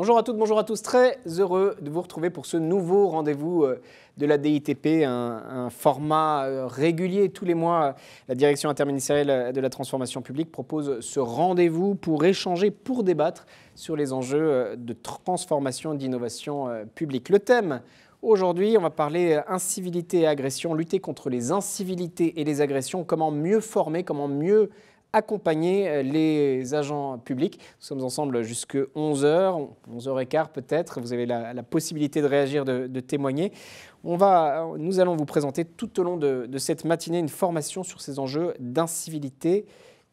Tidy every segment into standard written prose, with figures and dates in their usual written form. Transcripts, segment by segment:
Bonjour à toutes, bonjour à tous. Très heureux de vous retrouver pour ce nouveau rendez-vous de la DITP, un format régulier. Tous les mois, la Direction interministérielle de la transformation publique propose ce rendez-vous pour échanger, pour débattre sur les enjeux de transformation et d'innovation publique. Le thème aujourd'hui, on va parler incivilité et agression, lutter contre les incivilités et les agressions, comment mieux former, comment mieux accompagner les agents publics. Nous sommes ensemble jusqu'à 11h, 11h15 peut-être. Vous avez la possibilité de réagir, de témoigner. Nous allons vous présenter tout au long de cette matinée une formation sur ces enjeux d'incivilité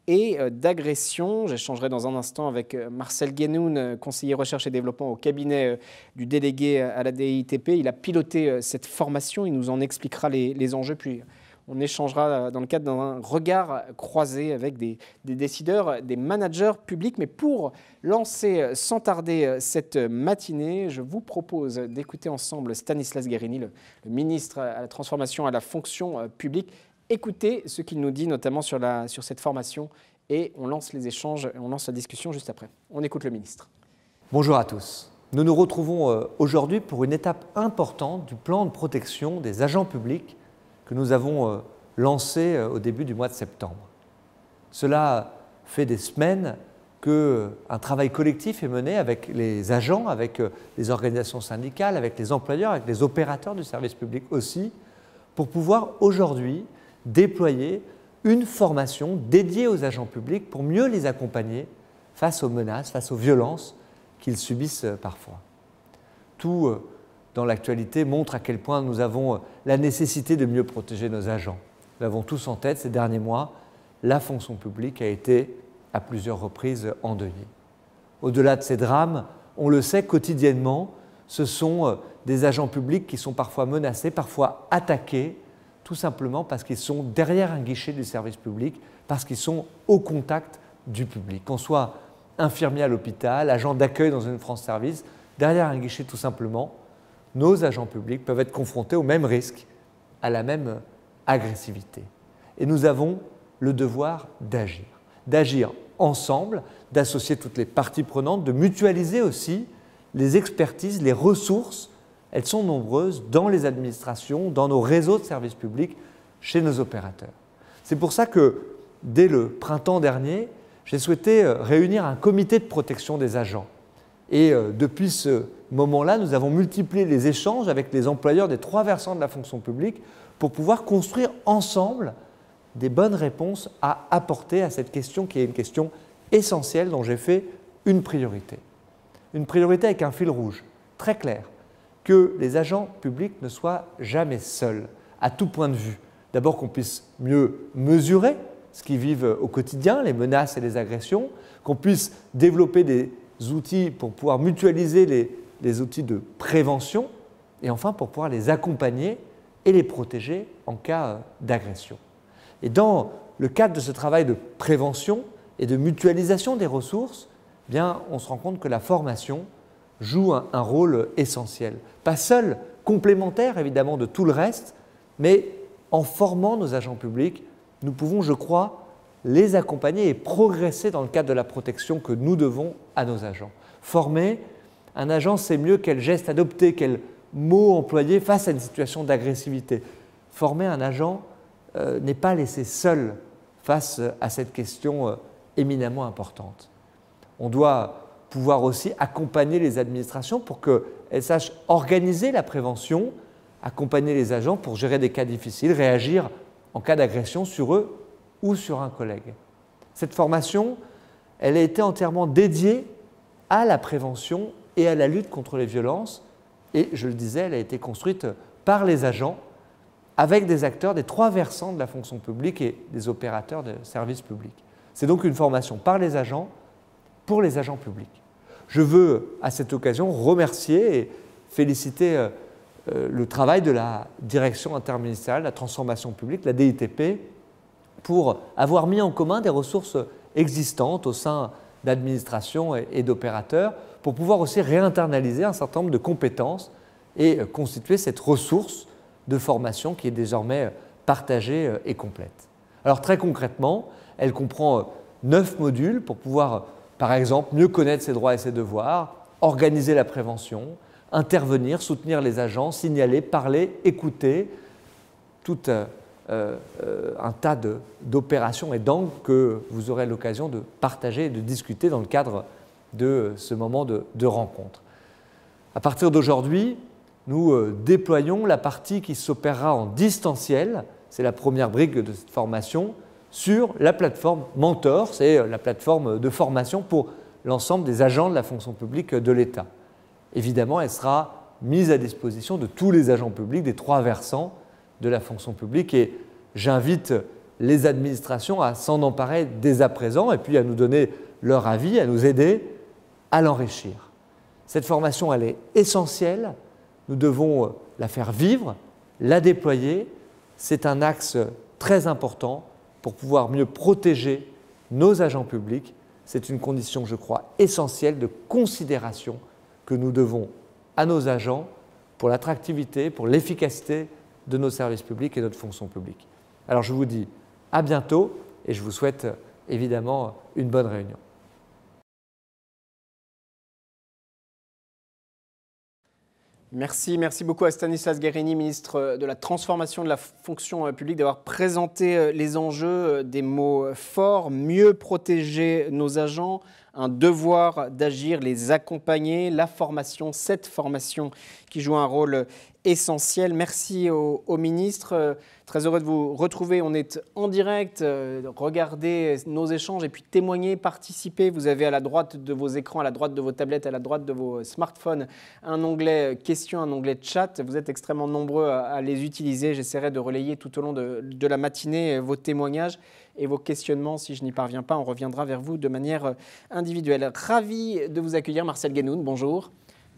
et d'agression. J'échangerai dans un instant avec Marcel Guénoun, conseiller recherche et développement au cabinet du délégué à la DITP. Il a piloté cette formation, il nous en expliquera les enjeux, puis on échangera dans le cadre d'un regard croisé avec des décideurs, des managers publics. Mais pour lancer sans tarder cette matinée, je vous propose d'écouter ensemble Stanislas Guerini, le ministre à la transformation à la fonction publique. Écoutez ce qu'il nous dit notamment sur cette formation et on lance les échanges, on lance la discussion juste après. On écoute le ministre. Bonjour à tous. Nous nous retrouvons aujourd'hui pour une étape importante du plan de protection des agents publics que nous avons lancé au début du mois de septembre. Cela fait des semaines qu'un travail collectif est mené avec les agents, avec les organisations syndicales, avec les employeurs, avec les opérateurs du service public aussi, pour pouvoir aujourd'hui déployer une formation dédiée aux agents publics pour mieux les accompagner face aux menaces, face aux violences qu'ils subissent parfois. Tout dans l'actualité montre à quel point nous avons la nécessité de mieux protéger nos agents. Nous l'avons tous en tête ces derniers mois, la fonction publique a été à plusieurs reprises endeuillée. Au-delà de ces drames, on le sait quotidiennement, ce sont des agents publics qui sont parfois menacés, parfois attaqués, tout simplement parce qu'ils sont derrière un guichet du service public, parce qu'ils sont au contact du public. Qu'on soit infirmier à l'hôpital, agent d'accueil dans une France Service, derrière un guichet tout simplement, nos agents publics peuvent être confrontés au même risque, à la même agressivité. Et nous avons le devoir d'agir ensemble, d'associer toutes les parties prenantes, de mutualiser aussi les expertises, les ressources. Elles sont nombreuses dans les administrations, dans nos réseaux de services publics, chez nos opérateurs. C'est pour ça que, dès le printemps dernier, j'ai souhaité réunir un comité de protection des agents. Et depuis ce moment-là, nous avons multiplié les échanges avec les employeurs des trois versants de la fonction publique pour pouvoir construire ensemble des bonnes réponses à apporter à cette question qui est une question essentielle dont j'ai fait une priorité. Une priorité avec un fil rouge très clair, que les agents publics ne soient jamais seuls, à tout point de vue. D'abord qu'on puisse mieux mesurer ce qu'ils vivent au quotidien, les menaces et les agressions, qu'on puisse développer des outils pour pouvoir mutualiser les outils de prévention et enfin pour pouvoir les accompagner et les protéger en cas d'agression. Et dans le cadre de ce travail de prévention et de mutualisation des ressources, eh bien, on se rend compte que la formation joue un rôle essentiel. Pas seul, complémentaire évidemment de tout le reste, mais en formant nos agents publics, nous pouvons, je crois, les accompagner et progresser dans le cadre de la protection que nous devons à nos agents. Former un agent, c'est mieux quel geste adopter, quel mot employer face à une situation d'agressivité. Former un agent n'est pas laissé seul face à cette question éminemment importante. On doit pouvoir aussi accompagner les administrations pour qu'elles sachent organiser la prévention, accompagner les agents pour gérer des cas difficiles, réagir en cas d'agression sur eux ou sur un collègue. Cette formation, elle a été entièrement dédiée à la prévention et à la lutte contre les violences. Et je le disais, elle a été construite par les agents avec des acteurs des trois versants de la fonction publique et des opérateurs de services publics. C'est donc une formation par les agents, pour les agents publics. Je veux à cette occasion remercier et féliciter le travail de la Direction interministérielle de la transformation publique, la DITP, pour avoir mis en commun des ressources existantes au sein d'administrations et d'opérateurs pour pouvoir aussi réinternaliser un certain nombre de compétences et constituer cette ressource de formation qui est désormais partagée et complète. Alors très concrètement, elle comprend 9 modules pour pouvoir, par exemple, mieux connaître ses droits et ses devoirs, organiser la prévention, intervenir, soutenir les agents, signaler, parler, écouter, tout un tas d'opérations et d'angles que vous aurez l'occasion de partager et de discuter dans le cadre de ce moment de rencontre. À partir d'aujourd'hui, nous déployons la partie qui s'opérera en distanciel, c'est la première brique de cette formation, sur la plateforme Mentor, c'est la plateforme de formation pour l'ensemble des agents de la fonction publique de l'État. Évidemment, elle sera mise à disposition de tous les agents publics des 3 versants de la fonction publique et j'invite les administrations à s'en emparer dès à présent et puis à nous donner leur avis, à nous aider à l'enrichir. Cette formation, elle est essentielle, nous devons la faire vivre, la déployer, c'est un axe très important pour pouvoir mieux protéger nos agents publics. C'est une condition, je crois, essentielle de considération que nous devons à nos agents pour l'attractivité, pour l'efficacité de nos services publics et de notre fonction publique. Alors je vous dis à bientôt et je vous souhaite évidemment une bonne réunion. Merci beaucoup à Stanislas Guerini, ministre de la Transformation de la fonction publique, d'avoir présenté les enjeux, des mots forts, mieux protéger nos agents, un devoir d'agir, les accompagner, la formation, cette formation qui joue un rôle essentiel. Merci au ministre. Très heureux de vous retrouver. On est en direct. Regardez nos échanges et puis témoignez, participez. Vous avez à la droite de vos écrans, à la droite de vos tablettes, à la droite de vos smartphones, un onglet questions, un onglet chat. Vous êtes extrêmement nombreux à les utiliser. J'essaierai de relayer tout au long de la matinée vos témoignages et vos questionnements. Si je n'y parviens pas, on reviendra vers vous de manière individuelle. Ravi de vous accueillir, Marcel Guénoun. Bonjour.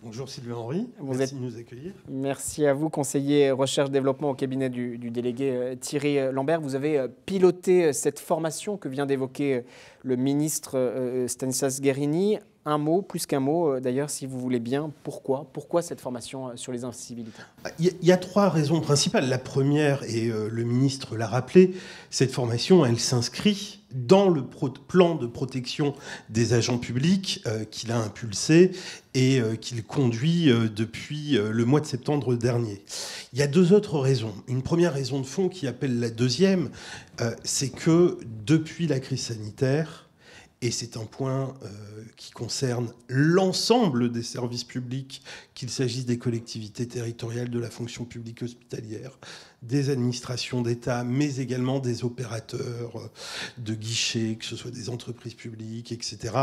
Bonjour Sylvain Henry, merci de nous accueillir. Merci à vous, conseiller recherche-développement au cabinet du délégué Thierry Lambert. Vous avez piloté cette formation que vient d'évoquer le ministre Stanislas Guerini. Un mot, plus qu'un mot d'ailleurs, si vous voulez bien. Pourquoi cette formation sur les incivilités ? Il y a 3 raisons principales. La première, et le ministre l'a rappelé, cette formation, elle s'inscrit dans le plan de protection des agents publics qu'il a impulsé et qu'il conduit depuis le mois de septembre dernier. Il y a 2 autres raisons. Une première raison de fond qui appelle la deuxième, c'est que depuis la crise sanitaire, et c'est un point qui concerne l'ensemble des services publics, qu'il s'agisse des collectivités territoriales, de la fonction publique hospitalière, des administrations d'État, mais également des opérateurs de guichets, que ce soit des entreprises publiques, etc.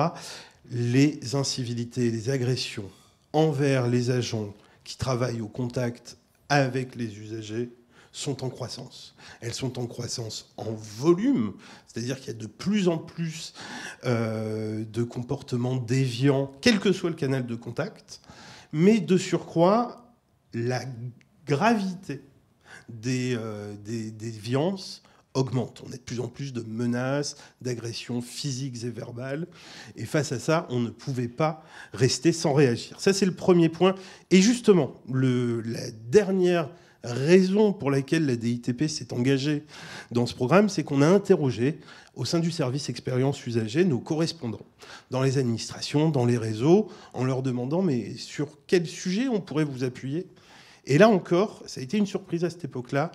Les incivilités et les agressions envers les agents qui travaillent au contact avec les usagers sont en croissance. Elles sont en croissance en volume, c'est-à-dire qu'il y a de plus en plus de comportements déviants, quel que soit le canal de contact, mais de surcroît, la gravité des déviances augmente. On a de plus en plus de menaces, d'agressions physiques et verbales, et face à ça, on ne pouvait pas rester sans réagir. Ça, c'est le premier point. Et justement, la dernière raison pour laquelle la DITP s'est engagée dans ce programme, c'est qu'on a interrogé au sein du service expérience usager nos correspondants dans les administrations, dans les réseaux, en leur demandant mais sur quel sujet on pourrait vous appuyer. Et là encore, ça a été une surprise à cette époque-là,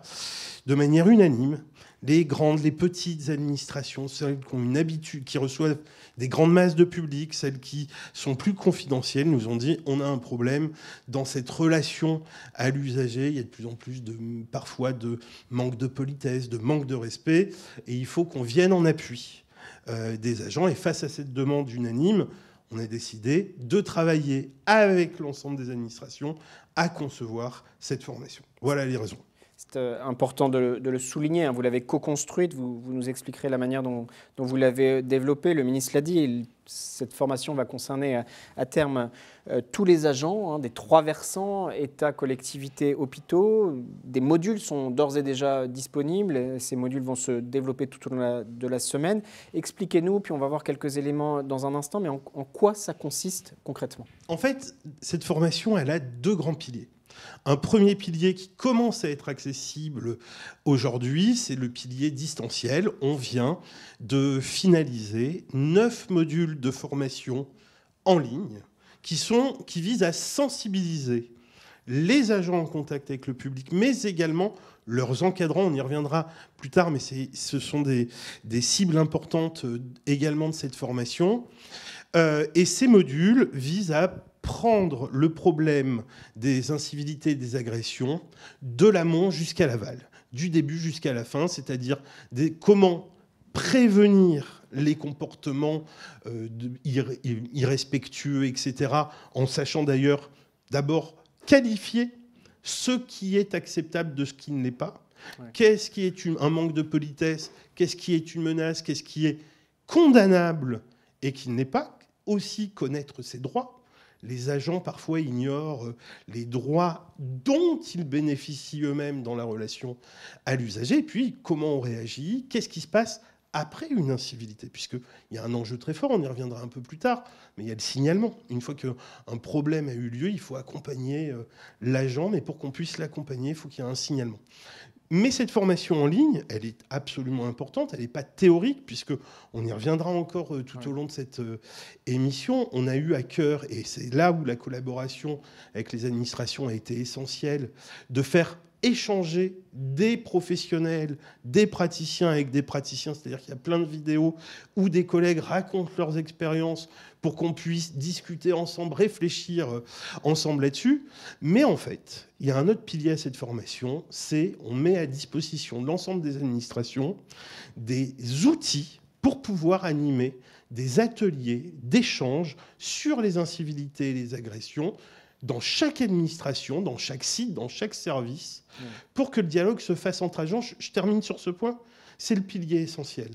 de manière unanime, les grandes, les petites administrations, celles qui ont une habitude, qui reçoivent des grandes masses de public, celles qui sont plus confidentielles, nous ont dit on a un problème dans cette relation à l'usager. Il y a de plus en plus parfois de manque de politesse, de manque de respect, et il faut qu'on vienne en appui des agents. Et face à cette demande unanime, on a décidé de travailler avec l'ensemble des administrations à concevoir cette formation. Voilà les raisons. C'est important de le souligner, hein. Vous l'avez co-construite, vous nous expliquerez la manière dont vous l'avez développée. Le ministre l'a dit, cette formation va concerner à terme tous les agents, hein, des 3 versants, État, collectivités, hôpitaux. Des modules sont d'ores et déjà disponibles. Ces modules vont se développer tout au long de la semaine. Expliquez-nous, puis on va voir quelques éléments dans un instant, mais en quoi ça consiste concrètement ? En fait, cette formation, elle a 2 grands piliers. Un premier pilier qui commence à être accessible aujourd'hui, c'est le pilier distanciel. On vient de finaliser 9 modules de formation en ligne qui visent à sensibiliser les agents en contact avec le public, mais également leurs encadrants. On y reviendra plus tard, mais ce sont des cibles importantes également de cette formation. Et ces modules visent à prendre le problème des incivilités et des agressions de l'amont jusqu'à l'aval, du début jusqu'à la fin, c'est-à-dire comment prévenir les comportements irrespectueux, etc., en sachant d'ailleurs d'abord qualifier ce qui est acceptable de ce qui ne l'est pas. Ouais. Qu'est-ce qui est un manque de politesse? Qu'est-ce qui est une menace? Qu'est-ce qui est condamnable et qui ne l'est pas? Aussi connaître ses droits. Les agents, parfois, ignorent les droits dont ils bénéficient eux-mêmes dans la relation à l'usager. Et puis, comment on réagit? Qu'est-ce qui se passe après une incivilité? Puisqu'il y a un enjeu très fort, on y reviendra un peu plus tard, mais il y a le signalement. Une fois qu'un problème a eu lieu, il faut accompagner l'agent, mais pour qu'on puisse l'accompagner, il faut qu'il y ait un signalement. Mais cette formation en ligne, elle est absolument importante, elle n'est pas théorique, puisqu'on y reviendra encore tout au long de cette émission. On a eu à cœur, et c'est là où la collaboration avec les administrations a été essentielle, de faire échanger des professionnels, des praticiens avec des praticiens, c'est-à-dire qu'il y a plein de vidéos où des collègues racontent leurs expériences pour qu'on puisse discuter ensemble, réfléchir ensemble là-dessus. Mais en fait, il y a un autre pilier à cette formation, c'est on met à disposition de l'ensemble des administrations des outils pour pouvoir animer des ateliers d'échange sur les incivilités et les agressions dans chaque administration, dans chaque site, dans chaque service, pour que le dialogue se fasse entre agents. Je termine sur ce point, c'est le pilier essentiel.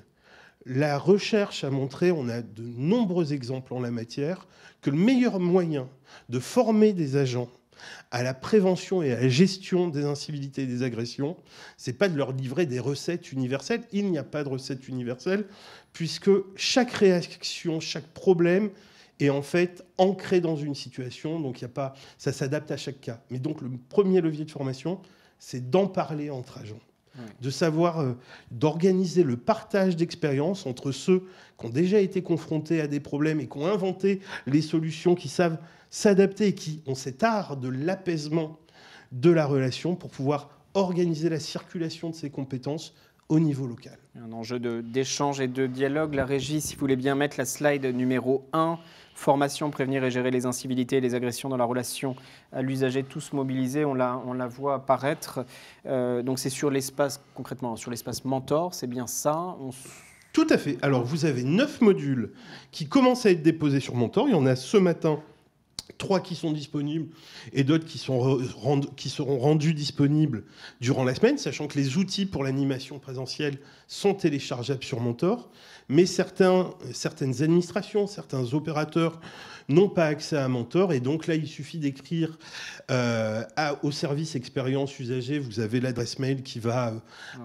La recherche a montré, on a de nombreux exemples en la matière, que le meilleur moyen de former des agents à la prévention et à la gestion des incivilités et des agressions, c'est pas de leur livrer des recettes universelles. Il n'y a pas de recettes universelles, puisque chaque réaction, chaque problème est en fait ancré dans une situation, donc ça s'adapte à chaque cas. Mais donc le premier levier de formation, c'est d'en parler entre agents, de savoir, d'organiser le partage d'expériences entre ceux qui ont déjà été confrontés à des problèmes et qui ont inventé les solutions, qui savent s'adapter et qui ont cet art de l'apaisement de la relation pour pouvoir organiser la circulation de ces compétences au niveau local. Un enjeu d'échange et de dialogue. La régie, si vous voulez bien mettre la slide numéro 1, formation, prévenir et gérer les incivilités et les agressions dans la relation à l'usager, tous mobilisés, on la voit apparaître. Donc c'est sur l'espace, concrètement, sur l'espace Mentor, c'est bien ça? Tout à fait. Alors vous avez 9 modules qui commencent à être déposés sur Mentor. Il y en a ce matin 3 qui sont disponibles et d'autres qui seront rendus disponibles durant la semaine, sachant que les outils pour l'animation présentielle sont téléchargeables sur Mentor, mais certaines administrations, certains opérateurs n'ont pas accès à Mentor, et donc là, il suffit d'écrire au service expérience usager, vous avez l'adresse mail qui va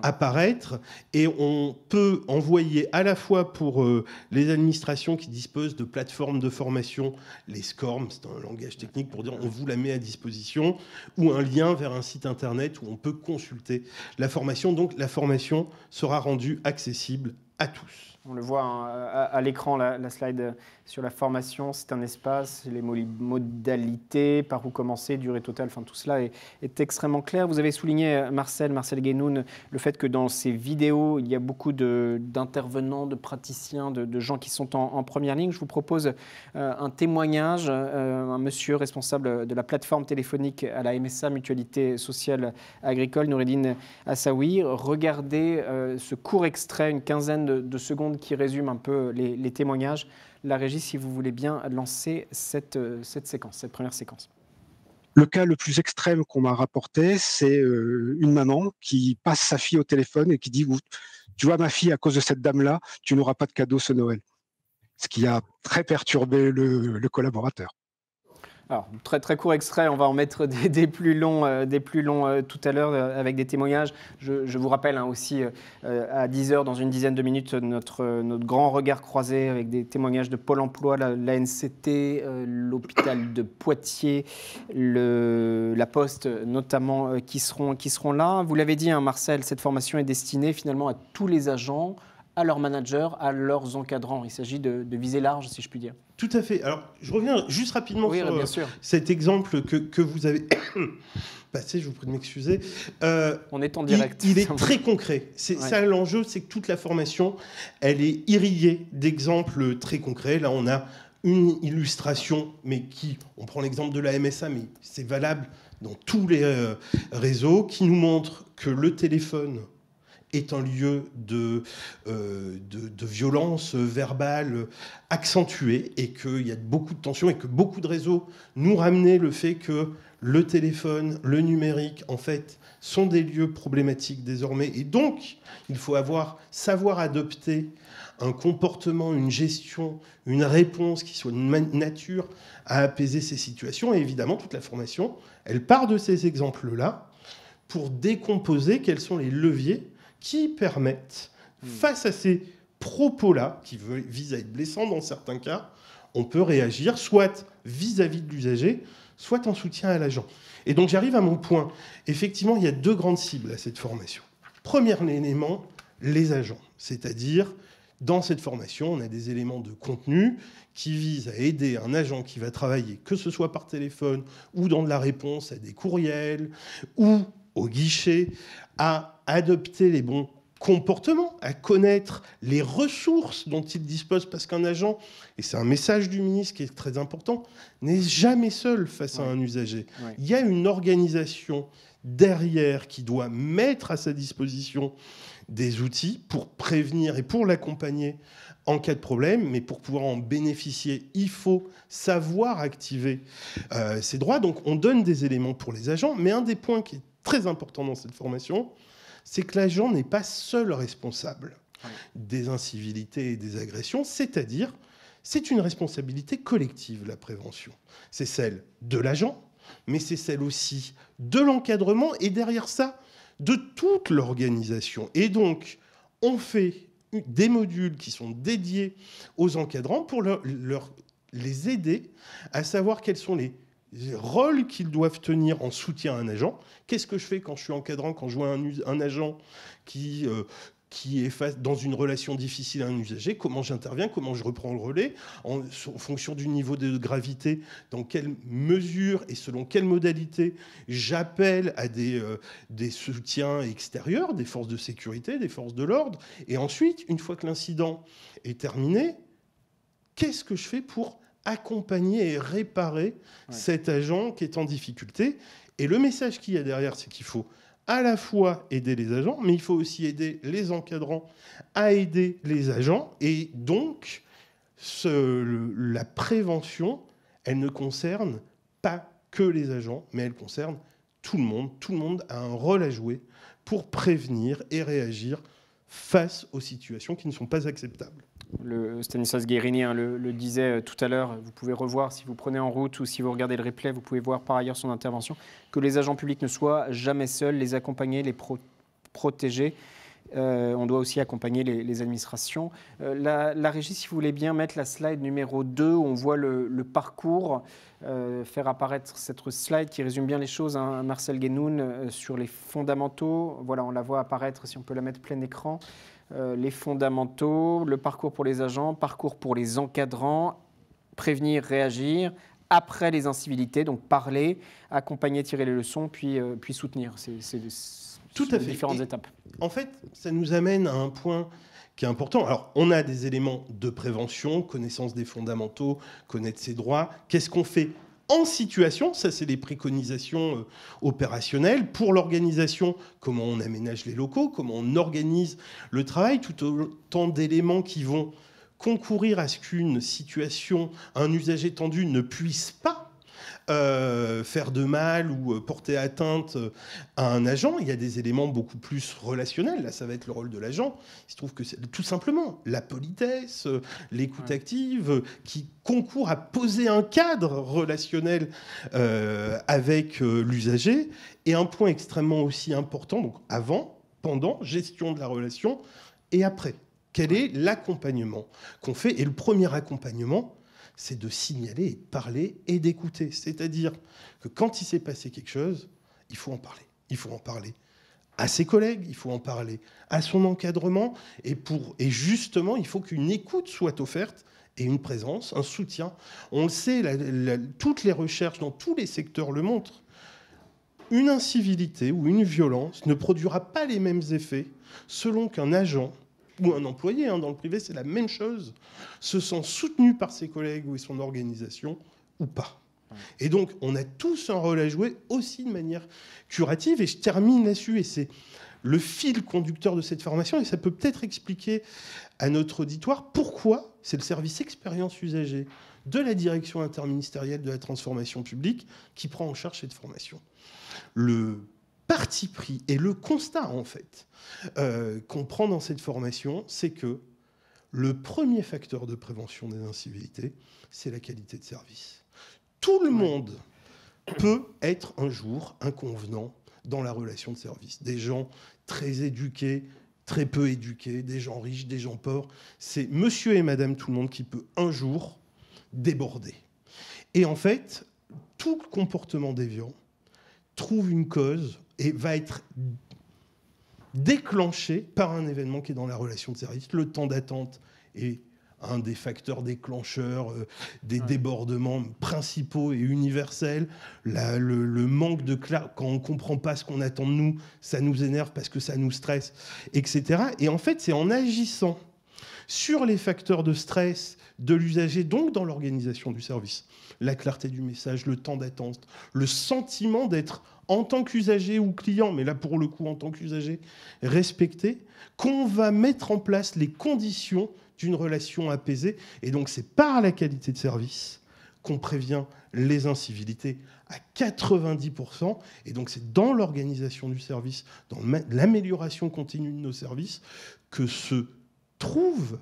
apparaître, et on peut envoyer à la fois pour les administrations qui disposent de plateformes de formation, les SCORM, c'est un langage technique pour dire on vous la met à disposition, ou un lien vers un site internet où on peut consulter la formation. Donc la formation sera rendue accessible à tous. On le voit à l'écran, la slide sur la formation, c'est un espace, les modalités, par où commencer, durée totale, enfin tout cela est extrêmement clair. Vous avez souligné, Marcel Guénoun, le fait que dans ces vidéos, il y a beaucoup d'intervenants, de praticiens, de gens qui sont en première ligne. Je vous propose un témoignage, un monsieur responsable de la plateforme téléphonique à la MSA, Mutualité Sociale Agricole, Noureddine Assaoui. Regardez ce court extrait, une quinzaine de secondes, qui résume un peu les témoignages. La régie, si vous voulez bien lancer cette séquence, cette première séquence. Le cas le plus extrême qu'on m'a rapporté, c'est une maman qui passe sa fille au téléphone et qui dit « Tu vois ma fille, à cause de cette dame-là, tu n'auras pas de cadeau ce Noël ». Ce qui a très perturbé le collaborateur. Alors, très court extrait, on va en mettre des plus longs tout à l'heure avec des témoignages. Je vous rappelle aussi à 10h, dans une dizaine de minutes, notre grand regard croisé avec des témoignages de Pôle emploi, l'ANCT, l'hôpital de Poitiers, la Poste notamment, qui seront là. Vous l'avez dit, Marcel, cette formation est destinée finalement à tous les agents, à leurs managers, à leurs encadrants. Il s'agit de viser large, si je puis dire. Tout à fait. Alors, je reviens juste rapidement Oui, bien sur sûr. cet exemple que vous avez passé, je vous prie de m'excuser. On est en direct. Il est très concret. C'est ça l'enjeu, c'est que toute la formation, elle est irriguée d'exemples très concrets. Là, on a une illustration, mais on prend l'exemple de la MSA, mais c'est valable dans tous les réseaux, qui nous montre que le téléphone est un lieu de violence verbale accentuée et qu'il y a beaucoup de tensions et que beaucoup de réseaux nous ramenaient le fait que le téléphone, le numérique, en fait, sont des lieux problématiques désormais. Et donc, il faut savoir adopter un comportement, une gestion, une réponse qui soit de nature à apaiser ces situations. Et évidemment, toute la formation, elle part de ces exemples-là pour décomposer quels sont les leviers qui permettent, face à ces propos-là, qui visent à être blessants dans certains cas, on peut réagir soit vis-à-vis de l'usager, soit en soutien à l'agent. Et donc j'arrive à mon point. Effectivement, il y a 2 grandes cibles à cette formation. Premier élément, les agents. C'est-à-dire, dans cette formation, on a des éléments de contenu qui visent à aider un agent qui va travailler, que ce soit par téléphone ou dans de la réponse à des courriels ou au guichet, à adopter les bons comportements, à connaître les ressources dont il dispose, parce qu'un agent, et c'est un message du ministre qui est très important, n'est jamais seul face à un usager. Il y a une organisation derrière qui doit mettre à sa disposition des outils pour prévenir et pour l'accompagner en cas de problème, mais pour pouvoir en bénéficier, il faut savoir activer ses droits. Donc on donne des éléments pour les agents, mais un des points qui est très important dans cette formation, c'est que l'agent n'est pas seul responsable des incivilités et des agressions, c'est-à-dire c'est une responsabilité collective, la prévention. C'est celle de l'agent, mais c'est celle aussi de l'encadrement et derrière ça, de toute l'organisation. Et donc, on fait des modules qui sont dédiés aux encadrants pour les aider à savoir quels sont les rôles qu'ils doivent tenir en soutien à un agent. Qu'est-ce que je fais quand je suis encadrant, quand je vois un agent qui est dans une relation difficile à un usager, comment j'interviens, comment je reprends le relais, en fonction du niveau de gravité, dans quelle mesure et selon quelle modalité j'appelle à des soutiens extérieurs, des forces de sécurité, des forces de l'ordre. Et ensuite, une fois que l'incident est terminé, qu'est-ce que je fais pour accompagner et réparer cet agent qui est en difficulté? Et le message qu'il y a derrière, c'est qu'il faut à la fois aider les agents, mais il faut aussi aider les encadrants à aider les agents. Et donc, la prévention, elle ne concerne pas que les agents, mais elle concerne tout le monde. Tout le monde a un rôle à jouer pour prévenir et réagir face aux situations qui ne sont pas acceptables. Stanislas Guérini le disait tout à l'heure, vous pouvez revoir si vous prenez en route ou si vous regardez le replay, vous pouvez voir par ailleurs son intervention, que les agents publics ne soient jamais seuls, les accompagner, les protéger. On doit aussi accompagner les administrations. La régie, si vous voulez bien mettre la slide numéro 2, où on voit le parcours, faire apparaître cette slide qui résume bien les choses, hein, Marcel Guénoun, sur les fondamentaux. Voilà, on la voit apparaître, si on peut la mettre plein écran. Les fondamentaux, le parcours pour les agents, parcours pour les encadrants, prévenir, réagir, après les incivilités, donc parler, accompagner, tirer les leçons, puis soutenir. C'est tout à fait. Différentes étapes. En fait, ça nous amène à un point qui est important. Alors, on a des éléments de prévention, connaissance des fondamentaux, connaître ses droits. Qu'est-ce qu'on fait en situation? Ça, c'est les préconisations opérationnelles. Pour l'organisation, comment on aménage les locaux, comment on organise le travail, tout autant d'éléments qui vont concourir à ce qu'une situation, un usager tendu ne puisse pas faire de mal ou porter atteinte à un agent. Il y a des éléments beaucoup plus relationnels. Là, ça va être le rôle de l'agent. Il se trouve que c'est tout simplement la politesse, l'écoute active, qui concourt à poser un cadre relationnel avec l'usager. Et un point extrêmement aussi important, donc avant, pendant, gestion de la relation, et après. Quel est l'accompagnement qu'on fait? Et le premier accompagnement, c'est de signaler, et de parler et d'écouter. C'est-à-dire que quand il s'est passé quelque chose, il faut en parler. Il faut en parler à ses collègues, il faut en parler à son encadrement, et justement, il faut qu'une écoute soit offerte et une présence, un soutien. On le sait, toutes les recherches dans tous les secteurs le montrent. Une incivilité ou une violence ne produira pas les mêmes effets selon qu'un agent ou un employé, dans le privé, c'est la même chose, se sent soutenu par ses collègues ou son organisation ou pas. Et donc, on a tous un rôle à jouer aussi de manière curative. Et je termine là-dessus, et c'est le fil conducteur de cette formation, et ça peut peut-être expliquer à notre auditoire pourquoi c'est le service expérience usager de la direction interministérielle de la transformation publique qui prend en charge cette formation. Le parti pris et le constat, en fait, qu'on prend dans cette formation, c'est que le premier facteur de prévention des incivilités, c'est la qualité de service. Tout le monde peut être un jour inconvenant dans la relation de service. Des gens très éduqués, très peu éduqués, des gens riches, des gens pauvres. C'est monsieur et madame tout le monde qui peut un jour déborder. Et en fait, tout comportement déviant trouve une cause et va être déclenché par un événement qui est dans la relation de service. Le temps d'attente est un des facteurs déclencheurs des débordements principaux et universels. Le manque de clarté, quand on ne comprend pas ce qu'on attend de nous, ça nous énerve parce que ça nous stresse, etc. Et en fait, c'est en agissant sur les facteurs de stress de l'usager, donc dans l'organisation du service, la clarté du message, le temps d'attente, le sentiment d'être en tant qu'usager ou client, mais là pour le coup en tant qu'usager, respecté, qu'on va mettre en place les conditions d'une relation apaisée. Et donc c'est par la qualité de service qu'on prévient les incivilités à 90%. Et donc c'est dans l'organisation du service, dans l'amélioration continue de nos services, que se trouvent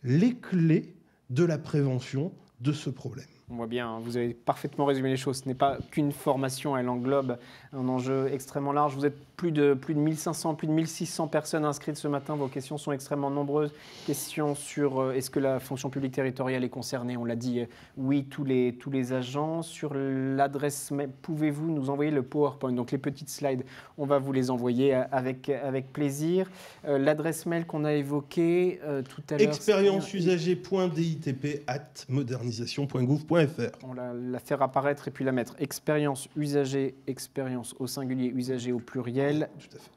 les clés de la prévention de ce problème. On voit bien, vous avez parfaitement résumé les choses. Ce n'est pas qu'une formation, elle englobe un enjeu extrêmement large. Vous êtes plus de 1500, plus de 1600 personnes inscrites ce matin. Vos questions sont extrêmement nombreuses. Questions sur est-ce que la fonction publique territoriale est concernée? On l'a dit, oui, tous les agents. Sur l'adresse mail, pouvez-vous nous envoyer le PowerPoint? Donc les petites slides, on va vous les envoyer avec plaisir. L'adresse mail qu'on a évoquée tout à l'heure. expérience-usager.ditp@modernisation.gouv.fr. On va la faire apparaître et puis la mettre. Expérience usager, expérience au singulier, usager au pluriel. Tout à fait.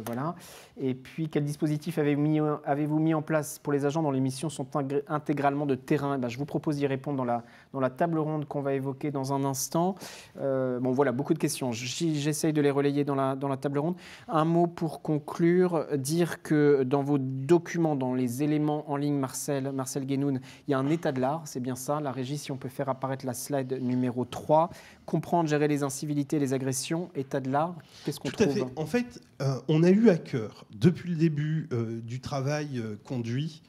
Voilà. Et puis, quel dispositif avez-vous mis en place pour les agents dont les missions sont intégralement de terrain? Je vous propose d'y répondre dans la table ronde qu'on va évoquer dans un instant. Bon, voilà, beaucoup de questions. J'essaye de les relayer dans la table ronde. Un mot pour conclure, dire que dans vos documents, dans les éléments en ligne, Marcel Guénoun, il y a un état de l'art, c'est bien ça. La régie, si on peut faire apparaître la slide numéro 3. Comprendre, gérer les incivilités, les agressions, état de l'art, qu'est-ce qu'on trouve? Tout à fait. En fait, on a eu à cœur, depuis le début du travail conduit,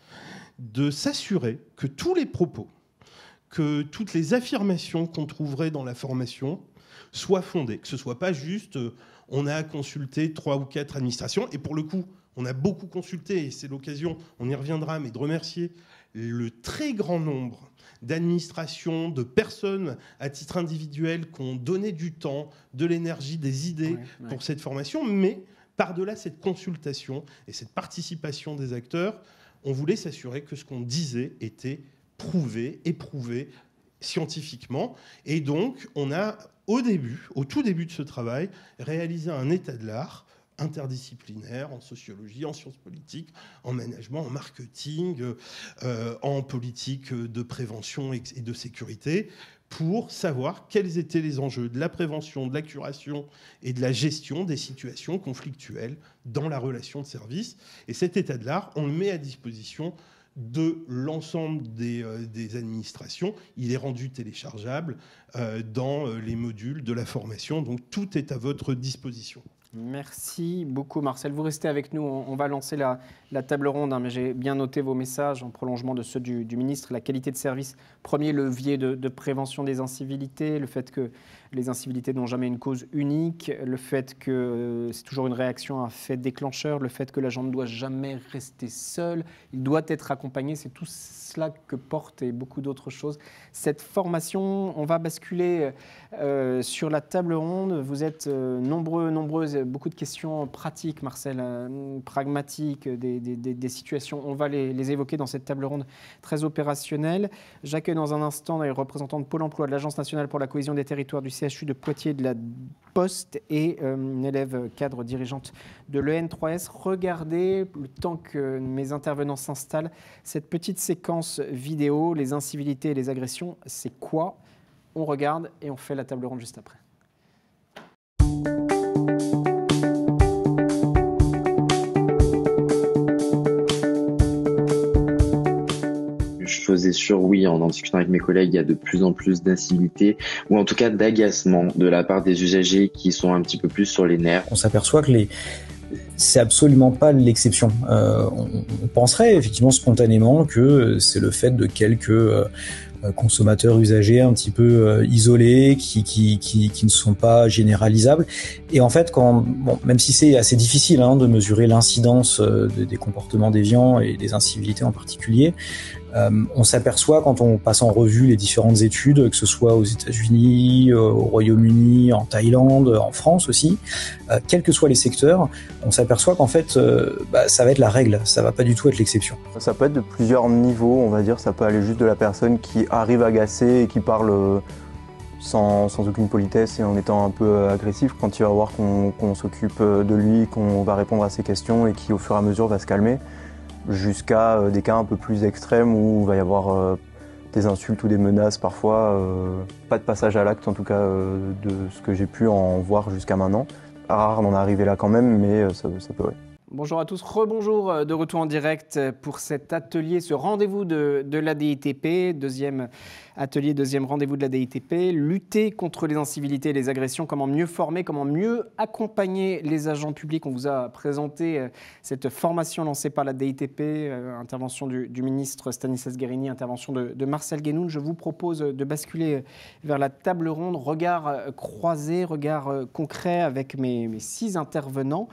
de s'assurer que tous les propos, que toutes les affirmations qu'on trouverait dans la formation soient fondées, que ce ne soit pas juste on a consulté 3 ou 4 administrations, et pour le coup, on a beaucoup consulté, et c'est l'occasion, on y reviendra, mais de remercier le très grand nombre d'administrations, de personnes à titre individuel qui ont donné du temps, de l'énergie, des idées pour cette formation, mais par-delà cette consultation et cette participation des acteurs, on voulait s'assurer que ce qu'on disait était prouvé, éprouvé scientifiquement. Et donc, on a, au tout début de ce travail, réalisé un état de l'art interdisciplinaire en sociologie, en sciences politiques, en management, en marketing, en politique de prévention et de sécurité, pour savoir quels étaient les enjeux de la prévention, de la curation et de la gestion des situations conflictuelles dans la relation de service. Et cet état de l'art, on le met à disposition de l'ensemble des administrations. Il est rendu téléchargeable dans les modules de la formation. Donc tout est à votre disposition. Merci beaucoup Marcel. Vous restez avec nous, on va lancer la table ronde, mais j'ai bien noté vos messages en prolongement de ceux du ministre. La qualité de service, premier levier de prévention des incivilités, le fait que les incivilités n'ont jamais une cause unique, le fait que c'est toujours une réaction à un fait déclencheur, le fait que l'agent ne doit jamais rester seul, il doit être accompagné, c'est tout cela que porte et beaucoup d'autres choses. Cette formation, on va basculer sur la table ronde. Vous êtes nombreuses beaucoup de questions pratiques, Marcel, pragmatiques, des situations. On va les évoquer dans cette table ronde très opérationnelle. J'accueille dans un instant les représentants de Pôle emploi, de l'Agence nationale pour la cohésion des territoires, du CHU de Poitiers, de la Poste et une élève cadre dirigeante de l'EN3S. Regardez, le temps que mes intervenants s'installent, cette petite séquence vidéo, les incivilités et les agressions, c'est quoi? On regarde et on fait la table ronde juste après. Chose est sûre, oui, en discutant avec mes collègues, il y a de plus en plus d'incivilité ou en tout cas d'agacement de la part des usagers qui sont un petit peu plus sur les nerfs. On s'aperçoit que c'est absolument pas l'exception. On penserait effectivement spontanément que c'est le fait de quelques consommateurs usagers un petit peu isolés qui ne sont pas généralisables. Et en fait, même si c'est assez difficile de mesurer l'incidence des comportements déviants et des incivilités en particulier, on s'aperçoit quand on passe en revue les différentes études, que ce soit aux États-Unis, au Royaume-Uni, en Thaïlande, en France aussi, quels que soient les secteurs, on s'aperçoit qu'en fait, ça va être la règle, ça va pas du tout être l'exception. Ça peut être de plusieurs niveaux, on va dire, ça peut aller juste de la personne qui arrive agacée et qui parle sans aucune politesse et en étant un peu agressif, quand il va voir qu'on s'occupe de lui, qu'on va répondre à ses questions et qui au fur et à mesure va se calmer, jusqu'à des cas un peu plus extrêmes où il va y avoir des insultes ou des menaces parfois, pas de passage à l'acte en tout cas de ce que j'ai pu en voir jusqu'à maintenant. Rare d'en arriver là quand même, mais ça peut, ouais. Bonjour à tous, rebonjour de retour en direct pour cet atelier, ce rendez-vous de la DITP, deuxième atelier, deuxième rendez-vous de la DITP, lutter contre les incivilités et les agressions, comment mieux former, comment mieux accompagner les agents publics. On vous a présenté cette formation lancée par la DITP, intervention du ministre Stanislas Guerini, intervention de Marcel Guénoun. Je vous propose de basculer vers la table ronde, regard croisé, regard concret avec mes 6 intervenants.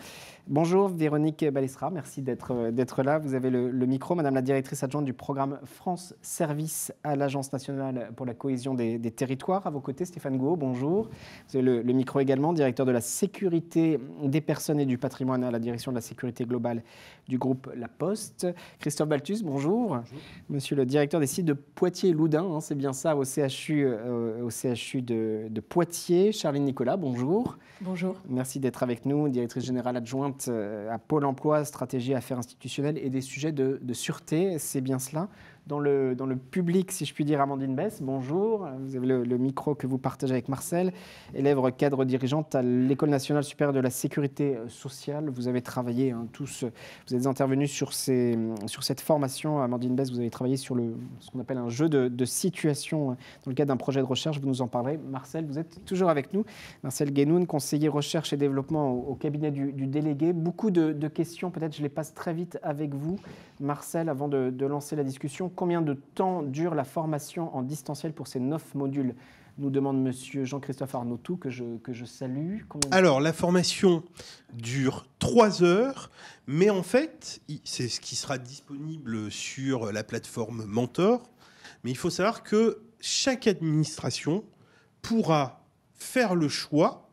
Bonjour Véronique Balestra, merci d'être là. Vous avez le micro, Madame la directrice adjointe du programme France Service à l'Agence nationale pour la cohésion des territoires. À vos côtés, Stéphane Gouault, bonjour. Vous avez le micro également, directeur de la sécurité des personnes et du patrimoine à la direction de la sécurité globale du groupe La Poste. Christophe Balthus, bonjour. Bonjour. Monsieur le directeur des sites de Poitiers-Loudun, c'est bien ça, au CHU de Poitiers. Charline Nicolas, bonjour. Bonjour. Merci d'être avec nous, directrice générale adjointe à Pôle emploi, stratégie, affaires institutionnelles et des sujets de sûreté, c'est bien cela. Dans le public, si je puis dire, Amandine Besse, bonjour. Vous avez le micro que vous partagez avec Marcel, élève cadre dirigeante à l'École nationale supérieure de la sécurité sociale. Vous avez travaillé tous, vous êtes intervenus sur cette formation. Amandine Besse, vous avez travaillé sur ce qu'on appelle un jeu de situation dans le cadre d'un projet de recherche. Vous nous en parlerez. Marcel, vous êtes toujours avec nous. Marcel Guénoun, conseiller recherche et développement au cabinet du délégué. Beaucoup de questions, peut-être je les passe très vite avec vous. Marcel, avant de lancer la discussion, combien de temps dure la formation en distanciel pour ces 9 modules? Nous demande monsieur Jean-Christophe Arnautou, que je salue. Alors, la formation dure 3 heures, mais en fait, c'est ce qui sera disponible sur la plateforme Mentor. Mais il faut savoir que chaque administration pourra faire le choix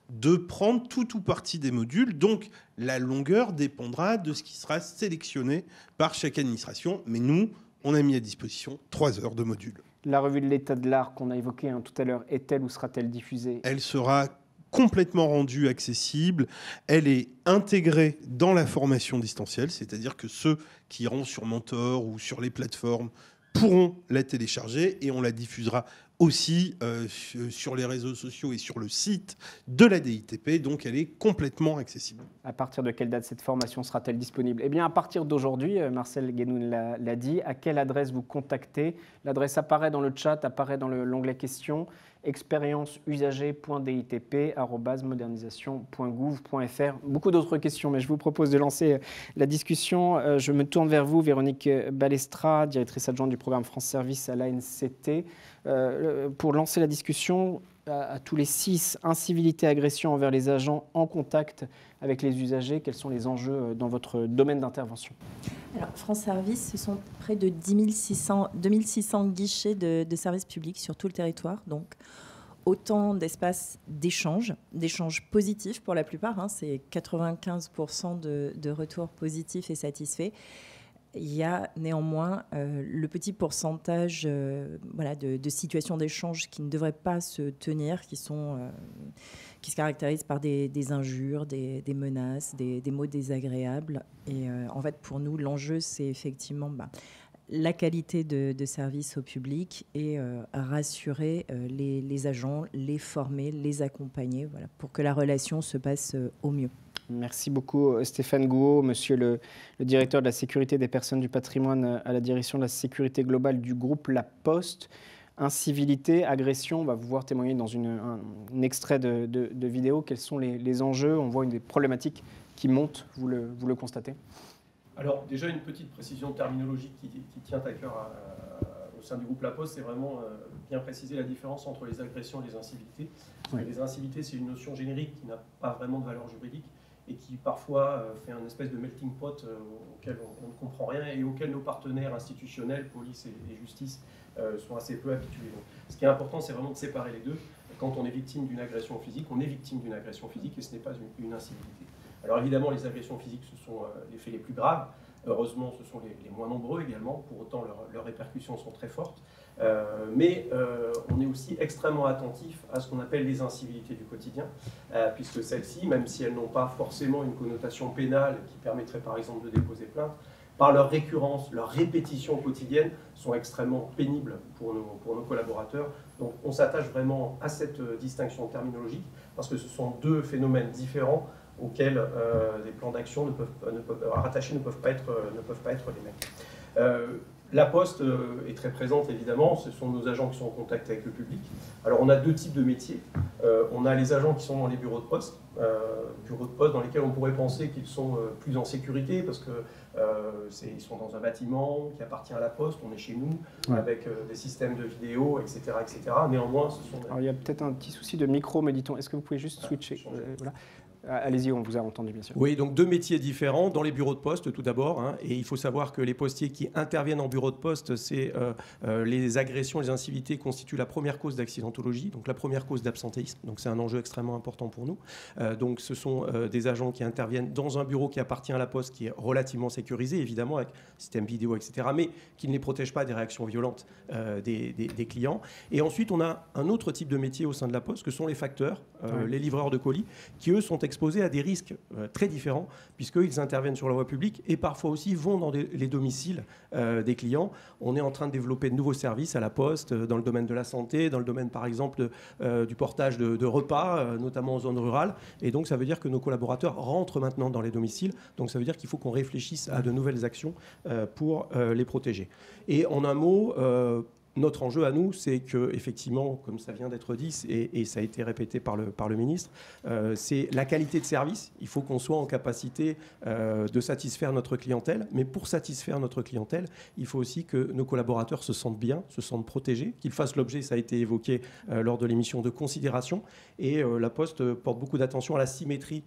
de prendre tout ou partie des modules. Donc, la longueur dépendra de ce qui sera sélectionné par chaque administration. Mais nous, on a mis à disposition 3 heures de modules. La revue de l'état de l'art qu'on a évoquée tout à l'heure, est-elle ou sera-t-elle diffusée? Elle sera complètement rendue accessible. Elle est intégrée dans la formation distancielle, c'est-à-dire que ceux qui iront sur Mentor ou sur les plateformes pourront la télécharger et on la diffusera aussi sur les réseaux sociaux et sur le site de la DITP, donc elle est complètement accessible. À partir de quelle date cette formation sera-t-elle disponible? Eh bien, à partir d'aujourd'hui, Marcel Guénoun l'a dit, à quelle adresse vous contactez? L'adresse apparaît dans le chat, apparaît dans l'onglet questions, expérience-usager.ditp@modernisation.gouv.fr. Beaucoup d'autres questions, mais je vous propose de lancer la discussion. Je me tourne vers vous, Véronique Balestra, directrice adjointe du programme France Service à l'ANCT. Pour lancer la discussion, à tous les 6, incivilité, agression envers les agents en contact avec les usagers, quels sont les enjeux dans votre domaine d'intervention? Alors, France Service, ce sont près de 2600 guichets de services publics sur tout le territoire. Donc, autant d'espaces d'échange positifs pour la plupart, hein, c'est 95% de retours positifs et satisfaits. Il y a néanmoins le petit pourcentage de situations d'échange qui ne devraient pas se tenir, qui se caractérisent par des injures, des menaces, des mots désagréables. Et en fait, pour nous, l'enjeu, c'est effectivement la qualité de service au public et rassurer les agents, les former, les accompagner, pour que la relation se passe au mieux. Merci beaucoup Stéphane Gouault, monsieur le directeur de la sécurité des personnes du patrimoine à la direction de la sécurité globale du groupe La Poste. Incivilité, agression, on va vous voir témoigner dans un extrait de vidéo. Quels sont les enjeux? On voit une des problématiques qui montent, vous le constatez? Alors déjà une petite précision terminologique qui tient à cœur au sein du groupe La Poste, c'est vraiment bien préciser la différence entre les agressions et les incivilités. Parce que les incivilités, c'est une notion générique qui n'a pas vraiment de valeur juridique et qui parfois fait un espèce de melting pot auquel on ne comprend rien et auquel nos partenaires institutionnels, police et justice, sont assez peu habitués. Donc, ce qui est important, c'est vraiment de séparer les deux. Quand on est victime d'une agression physique, on est victime d'une agression physique et ce n'est pas une incivilité. Alors évidemment, les agressions physiques, ce sont les faits les plus graves. Heureusement, ce sont les moins nombreux également. Pour autant, leurs répercussions sont très fortes. Mais on est aussi extrêmement attentif à ce qu'on appelle les incivilités du quotidien, puisque celles-ci, même si elles n'ont pas forcément une connotation pénale qui permettrait par exemple de déposer plainte, par leur récurrence, leur répétition quotidienne, sont extrêmement pénibles pour nos collaborateurs. Donc on s'attache vraiment à cette distinction terminologique, parce que ce sont deux phénomènes différents auxquels des plans d'action rattachés ne peuvent pas être les mêmes. La Poste est très présente, évidemment. Ce sont nos agents qui sont en contact avec le public. Alors, on a deux types de métiers. On a les agents qui sont dans les bureaux de poste dans lesquels on pourrait penser qu'ils sont plus en sécurité parce qu'ils sont dans un bâtiment qui appartient à la Poste. On est chez nous avec des systèmes de vidéo, etc., etc. Néanmoins, ce sont... Alors, il y a peut-être un petit souci de micro, me dit-on. Est-ce que vous pouvez juste switcher voilà. Allez-y, on vous a entendu, bien sûr. Oui, donc deux métiers différents dans les bureaux de poste, tout d'abord. Hein, et il faut savoir que les postiers qui interviennent en bureau de poste, les agressions, les incivilités constituent la première cause d'accidentologie, donc la première cause d'absentéisme. Donc c'est un enjeu extrêmement important pour nous. Donc ce sont des agents qui interviennent dans un bureau qui appartient à la Poste, qui est relativement sécurisé, évidemment, avec système vidéo, etc., mais qui ne les protège pas des réactions violentes des clients. Et ensuite, on a un autre type de métier au sein de la Poste, que sont les facteurs, les livreurs de colis, qui, eux, sont exposés à des risques très différents, puisqu'ils interviennent sur la voie publique et parfois aussi vont dans les domiciles des clients. On est en train de développer de nouveaux services à la Poste, dans le domaine de la santé, dans le domaine, par exemple, du portage de repas, notamment en zone rurale. Et donc, ça veut dire que nos collaborateurs rentrent maintenant dans les domiciles. Donc, ça veut dire qu'il faut qu'on réfléchisse à de nouvelles actions pour les protéger. Et en un mot... notre enjeu à nous, c'est que, effectivement, comme ça vient d'être dit, et ça a été répété par le ministre, c'est la qualité de service. Il faut qu'on soit en capacité de satisfaire notre clientèle. Mais pour satisfaire notre clientèle, il faut aussi que nos collaborateurs se sentent bien, se sentent protégés, qu'ils fassent l'objet, ça a été évoqué lors de l'émission, de considération. Et la Poste porte beaucoup d'attention à la symétrie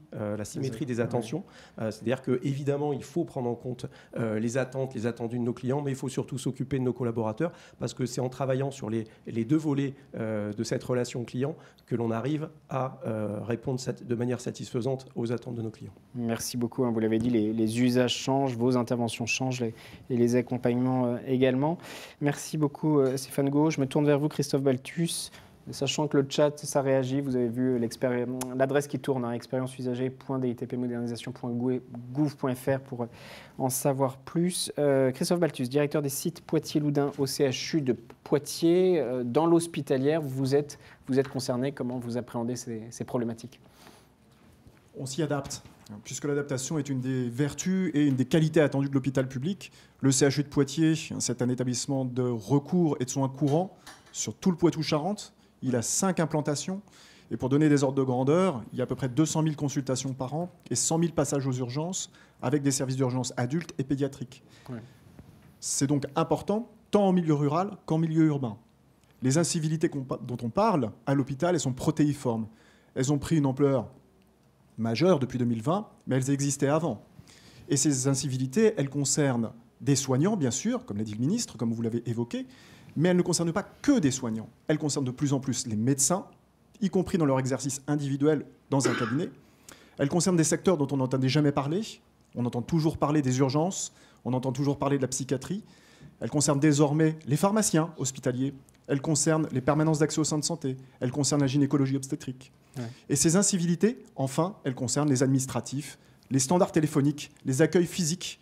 des attentions. C'est-à-dire qu'évidemment, il faut prendre en compte les attentes, les attendus de nos clients, mais il faut surtout s'occuper de nos collaborateurs, parce que c'est en travaillant sur les deux volets de cette relation client que l'on arrive à répondre de manière satisfaisante aux attentes de nos clients. Merci beaucoup. Vous l'avez dit, les usages changent, vos interventions changent et les accompagnements également. Merci beaucoup Stéphane Gouault. Je me tourne vers vous, Christophe Balthus. Sachant que le chat, ça réagit, vous avez vu l'adresse qui tourne, expérienceusagers.ditpmodernisation.gouv.fr pour en savoir plus. Christophe Balthus, directeur des sites Poitiers-Loudun au CHU de Poitiers. Dans l'hospitalière, vous êtes concerné. Comment vous appréhendez ces problématiques ? On s'y adapte, puisque l'adaptation est une des vertus et une des qualités attendues de l'hôpital public. Le CHU de Poitiers, c'est un établissement de recours et de soins courants sur tout le Poitou-Charentes. Il a 5 implantations. Et pour donner des ordres de grandeur, il y a à peu près 200 000 consultations par an et 100 000 passages aux urgences avec des services d'urgence adultes et pédiatriques. Ouais. C'est donc important, tant en milieu rural qu'en milieu urbain. Les incivilités dont on parle à l'hôpital, elles sont protéiformes. Elles ont pris une ampleur majeure depuis 2020, mais elles existaient avant. Et ces incivilités, elles concernent des soignants, bien sûr, comme l'a dit le ministre, comme vous l'avez évoqué, mais elles ne concernent pas que des soignants. Elles concernent de plus en plus les médecins, y compris dans leur exercice individuel dans un cabinet. Elle concerne des secteurs dont on n'entendait jamais parler. On entend toujours parler des urgences, on entend toujours parler de la psychiatrie. Elle concerne désormais les pharmaciens hospitaliers. Elle concerne les permanences d'accès aux soins de santé. Elle concerne la gynécologie obstétrique. Ouais. Et ces incivilités, enfin, elles concernent les administratifs, les standards téléphoniques, les accueils physiques.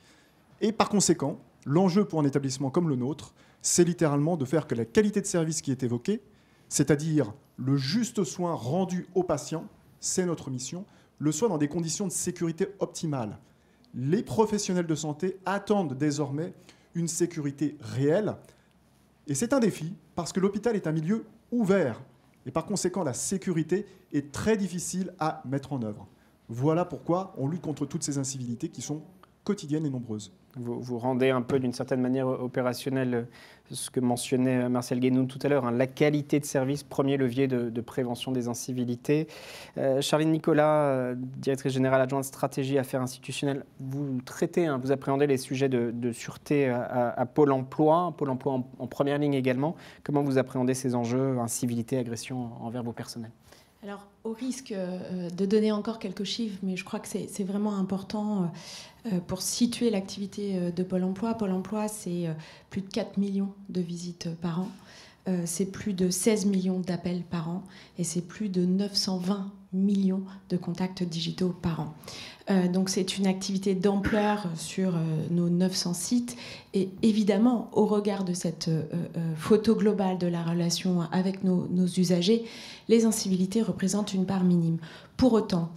Et par conséquent, l'enjeu pour un établissement comme le nôtre, c'est littéralement de faire que la qualité de service qui est évoquée, c'est-à-dire le juste soin rendu aux patients, c'est notre mission, le soit dans des conditions de sécurité optimales. Les professionnels de santé attendent désormais une sécurité réelle. Et c'est un défi, parce que l'hôpital est un milieu ouvert. Et par conséquent, la sécurité est très difficile à mettre en œuvre. Voilà pourquoi on lutte contre toutes ces incivilités qui sont quotidiennes et nombreuses. Vous rendez un peu d'une certaine manière opérationnel ce que mentionnait Marcel Guénoun tout à l'heure, hein, la qualité de service, premier levier de prévention des incivilités. Charline Nicolas, directrice générale adjointe stratégie affaires institutionnelles, vous traitez, hein, vous appréhendez les sujets de sûreté à Pôle emploi en première ligne également. Comment vous appréhendez ces enjeux, incivilité, agression envers vos personnels ? Alors, au risque de donner encore quelques chiffres, mais je crois que c'est vraiment important pour situer l'activité de Pôle emploi. Pôle emploi, c'est plus de 4 millions de visites par an, c'est plus de 16 millions d'appels par an et c'est plus de 920 millions de contacts digitaux par an. Donc c'est une activité d'ampleur sur nos 900 sites et évidemment au regard de cette photo globale de la relation avec nos usagers, les incivilités représentent une part minime. Pour autant,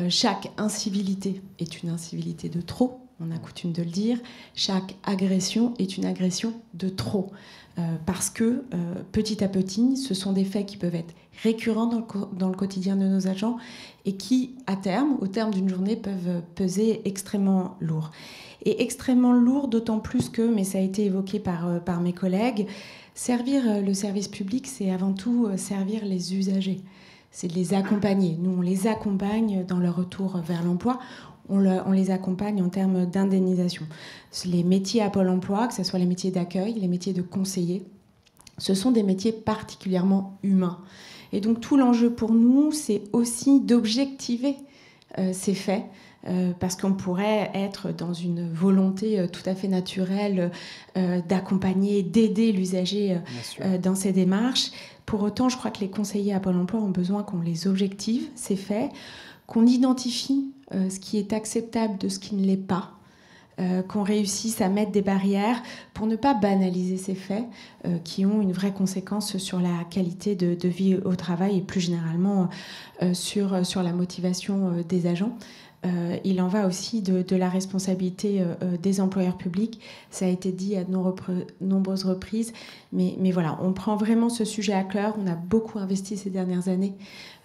chaque incivilité est une incivilité de trop, on a coutume de le dire, chaque agression est une agression de trop. Parce que petit à petit, ce sont des faits qui peuvent être récurrents dans le quotidien de nos agents et qui, au terme d'une journée, peuvent peser extrêmement lourd. Et extrêmement lourd, d'autant plus que, mais ça a été évoqué par mes collègues, servir le service public, c'est avant tout servir les usagers. C'est de les accompagner. Nous, on les accompagne dans leur retour vers l'emploi. On les accompagne en termes d'indemnisation. Les métiers à Pôle emploi, que ce soit les métiers d'accueil, les métiers de conseiller, ce sont des métiers particulièrement humains. Et donc tout l'enjeu pour nous, c'est aussi d'objectiver ces faits, parce qu'on pourrait être dans une volonté tout à fait naturelle d'accompagner, d'aider l'usager dans ses démarches. Pour autant, je crois que les conseillers à Pôle emploi ont besoin qu'on les objective, ces faits, qu'on identifie ce qui est acceptable de ce qui ne l'est pas, qu'on réussisse à mettre des barrières pour ne pas banaliser ces faits qui ont une vraie conséquence sur la qualité de vie au travail et plus généralement sur la motivation des agents. Il en va aussi de la responsabilité des employeurs publics. Ça a été dit à de nombreuses reprises. Mais voilà, on prend vraiment ce sujet à cœur. On a beaucoup investi ces dernières années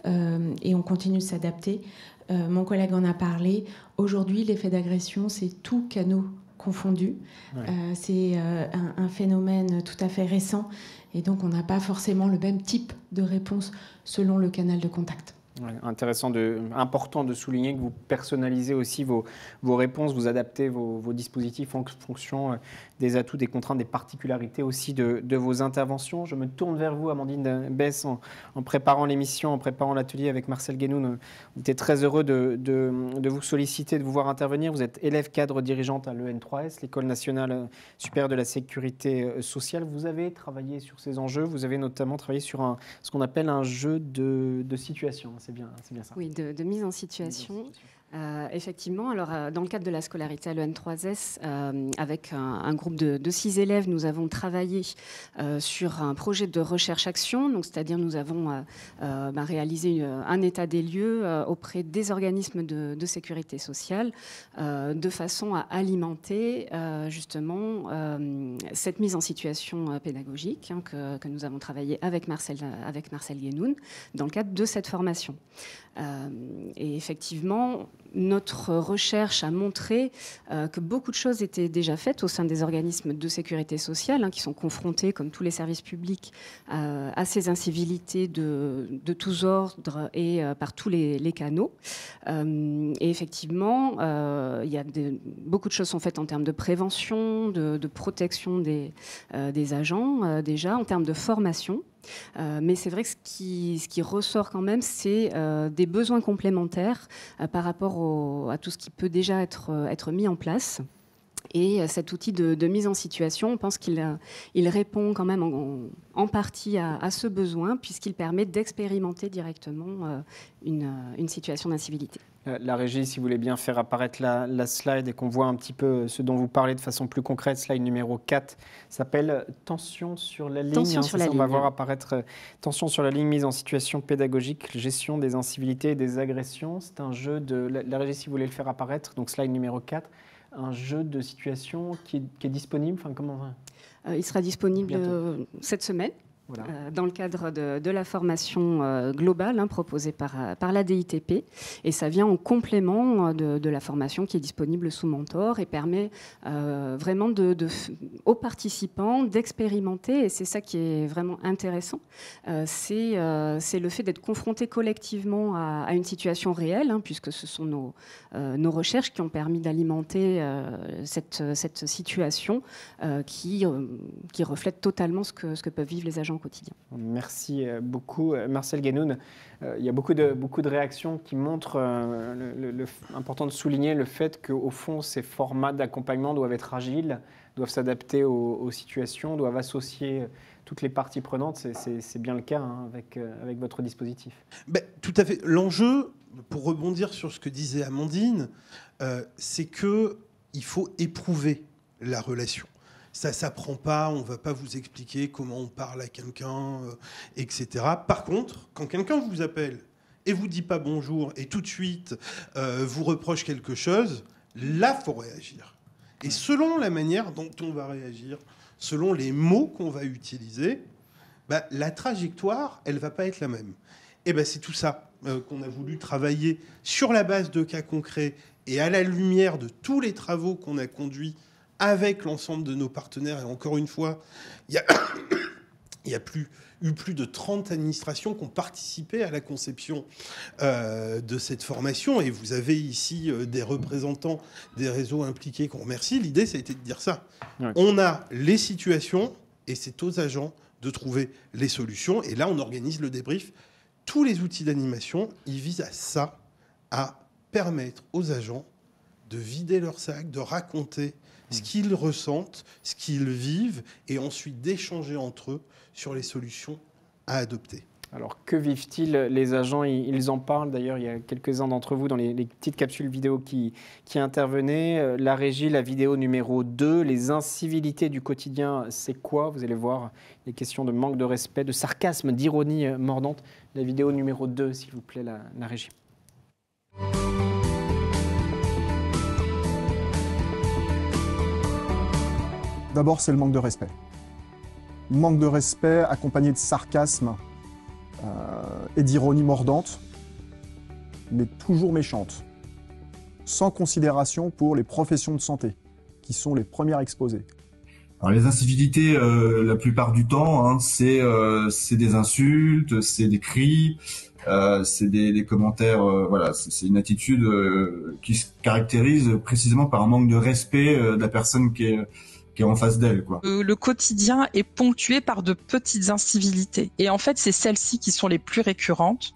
et on continue de s'adapter. Mon collègue en a parlé. Aujourd'hui, l'effet d'agression, c'est tout canaux confondus. Ouais. C'est un phénomène tout à fait récent. Et donc, on n'a pas forcément le même type de réponse selon le canal de contact. Ouais, important de souligner que vous personnalisez aussi vos réponses, vous adaptez vos dispositifs en fonction des atouts, des contraintes, des particularités aussi de vos interventions. Je me tourne vers vous, Amandine Besse, en préparant l'émission, en préparant l'atelier avec Marcel Guénoun. On était très heureux de vous solliciter, de vous voir intervenir. Vous êtes élève cadre dirigeante à l'EN3S, l'École nationale supérieure de la sécurité sociale. Vous avez travaillé sur ces enjeux, vous avez notamment travaillé sur ce qu'on appelle un jeu de situation. C'est bien ça. Oui, de mise en situation. Effectivement, alors dans le cadre de la scolarité à l'EN3S, avec un groupe de 6 élèves, nous avons travaillé sur un projet de recherche-action, donc c'est-à-dire nous avons réalisé un état des lieux auprès des organismes de sécurité sociale, de façon à alimenter justement cette mise en situation pédagogique que nous avons travaillé avec Marcel Guénoun dans le cadre de cette formation. Et effectivement, notre recherche a montré que beaucoup de choses étaient déjà faites au sein des organismes de sécurité sociale, qui sont confrontés, comme tous les services publics, à ces incivilités de tous ordres et par tous les canaux. Et effectivement, beaucoup de choses sont faites en termes de prévention, de protection des agents, déjà, en termes de formation. Mais c'est vrai que ce qui ressort quand même, c'est des besoins complémentaires par rapport à tout ce qui peut déjà être mis en place. Et cet outil de mise en situation, on pense qu'il répond quand même en partie à ce besoin, puisqu'il permet d'expérimenter directement une situation d'incivilité. La régie, si vous voulez bien faire apparaître la slide et qu'on voit un petit peu ce dont vous parlez de façon plus concrète, slide numéro 4, s'appelle « Tension sur la ligne ». Tension sur la ligne. On va voir apparaître « Tension sur la ligne, mise en situation pédagogique, gestion des incivilités et des agressions ». C'est un jeu de... La régie, si vous voulez le faire apparaître, donc slide numéro 4, un jeu de situation qui est disponible, enfin comment... Il sera disponible cette semaine. Voilà. Dans le cadre de la formation globale proposée par la DITP. Et ça vient en complément de la formation qui est disponible sous Mentor et permet vraiment aux participants d'expérimenter, et c'est ça qui est vraiment intéressant, c'est le fait d'être confrontés collectivement à une situation réelle, puisque ce sont nos recherches qui ont permis d'alimenter cette situation qui reflète totalement ce que peuvent vivre les agents quotidien. Merci beaucoup. Marcel Guénoun, il y a beaucoup de réactions qui montrent important de souligner le fait qu'au fond, ces formats d'accompagnement doivent être agiles, doivent s'adapter aux situations, doivent associer toutes les parties prenantes. C'est bien le cas avec votre dispositif. Tout à fait. L'enjeu, pour rebondir sur ce que disait Amandine, c'est qu'il faut éprouver la relation. Ça ne s'apprend pas, on ne va pas vous expliquer comment on parle à quelqu'un, etc. Par contre, quand quelqu'un vous appelle et vous dit pas bonjour et tout de suite vous reproche quelque chose, là, il faut réagir. Et selon la manière dont on va réagir, selon les mots qu'on va utiliser, la trajectoire, elle ne va pas être la même. Et c'est tout ça qu'on a voulu travailler sur la base de cas concrets et à la lumière de tous les travaux qu'on a conduits avec l'ensemble de nos partenaires. Et encore une fois, il y a eu plus de 30 administrations qui ont participé à la conception de cette formation. Et vous avez ici des représentants des réseaux impliqués qu'on remercie. L'idée, ça a été de dire ça. Ouais. On a les situations et c'est aux agents de trouver les solutions. Et là, on organise le débrief. Tous les outils d'animation, ils visent à ça, à permettre aux agents de vider leur sac, de raconter ce qu'ils ressentent, ce qu'ils vivent, et ensuite d'échanger entre eux sur les solutions à adopter. Alors, que vivent-ils les agents? Ils en parlent. D'ailleurs, il y a quelques-uns d'entre vous dans les petites capsules vidéo qui intervenaient. La régie, la vidéo numéro 2, les incivilités du quotidien, c'est quoi? Vous allez voir les questions de manque de respect, de sarcasme, d'ironie mordante. La vidéo numéro 2, s'il vous plaît, la régie. D'abord, c'est le manque de respect. Manque de respect accompagné de sarcasme et d'ironie mordante, mais toujours méchante, sans considération pour les professions de santé, qui sont les premières exposées. Alors, les incivilités, la plupart du temps, c'est des insultes, c'est des cris, c'est des commentaires. Voilà, c'est une attitude qui se caractérise précisément par un manque de respect de la personne qui est en face d'elle, quoi. Le quotidien est ponctué par de petites incivilités. Et en fait, c'est celles-ci qui sont les plus récurrentes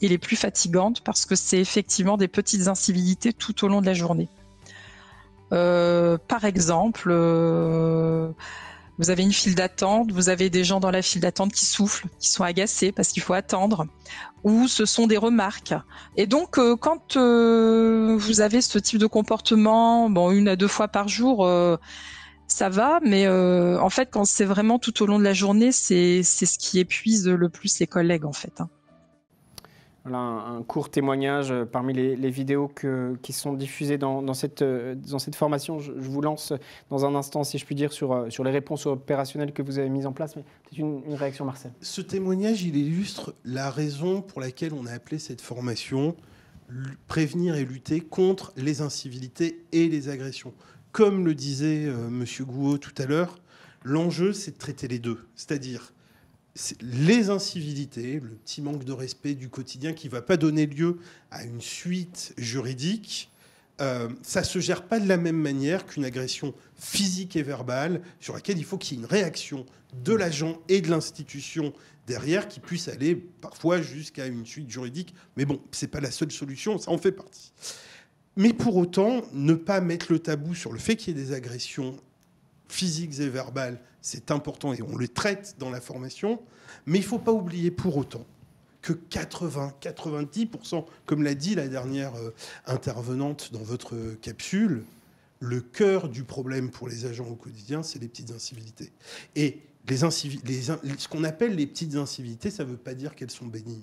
et les plus fatigantes parce que c'est effectivement des petites incivilités tout au long de la journée. Par exemple, vous avez une file d'attente, vous avez des gens dans la file d'attente qui soufflent, qui sont agacés parce qu'il faut attendre, ou ce sont des remarques. Et donc, quand vous avez ce type de comportement, 1 à 2 fois par jour, ça va, mais en fait, quand c'est vraiment tout au long de la journée, c'est ce qui épuise le plus les collègues, en fait. Voilà un court témoignage parmi les vidéos qui sont diffusées dans cette formation. Je vous lance dans un instant, si je puis dire, sur les réponses opérationnelles que vous avez mises en place. Mais peut-être une réaction, Marcel. Ce témoignage, il illustre la raison pour laquelle on a appelé cette formation « Prévenir et lutter contre les incivilités et les agressions ». Comme le disait M. Gouault tout à l'heure, l'enjeu, c'est de traiter les deux. C'est-à-dire les incivilités, le petit manque de respect du quotidien qui ne va pas donner lieu à une suite juridique, ça ne se gère pas de la même manière qu'une agression physique et verbale sur laquelle il faut qu'il y ait une réaction de l'agent et de l'institution derrière qui puisse aller parfois jusqu'à une suite juridique. Mais bon, ce n'est pas la seule solution, ça en fait partie. Mais pour autant, ne pas mettre le tabou sur le fait qu'il y ait des agressions physiques et verbales, c'est important et on les traite dans la formation. Mais il ne faut pas oublier pour autant que 80-90%, comme l'a dit la dernière intervenante dans votre capsule, le cœur du problème pour les agents au quotidien, c'est les petites incivilités. Et ce qu'on appelle les petites incivilités, ça ne veut pas dire qu'elles sont bénignes.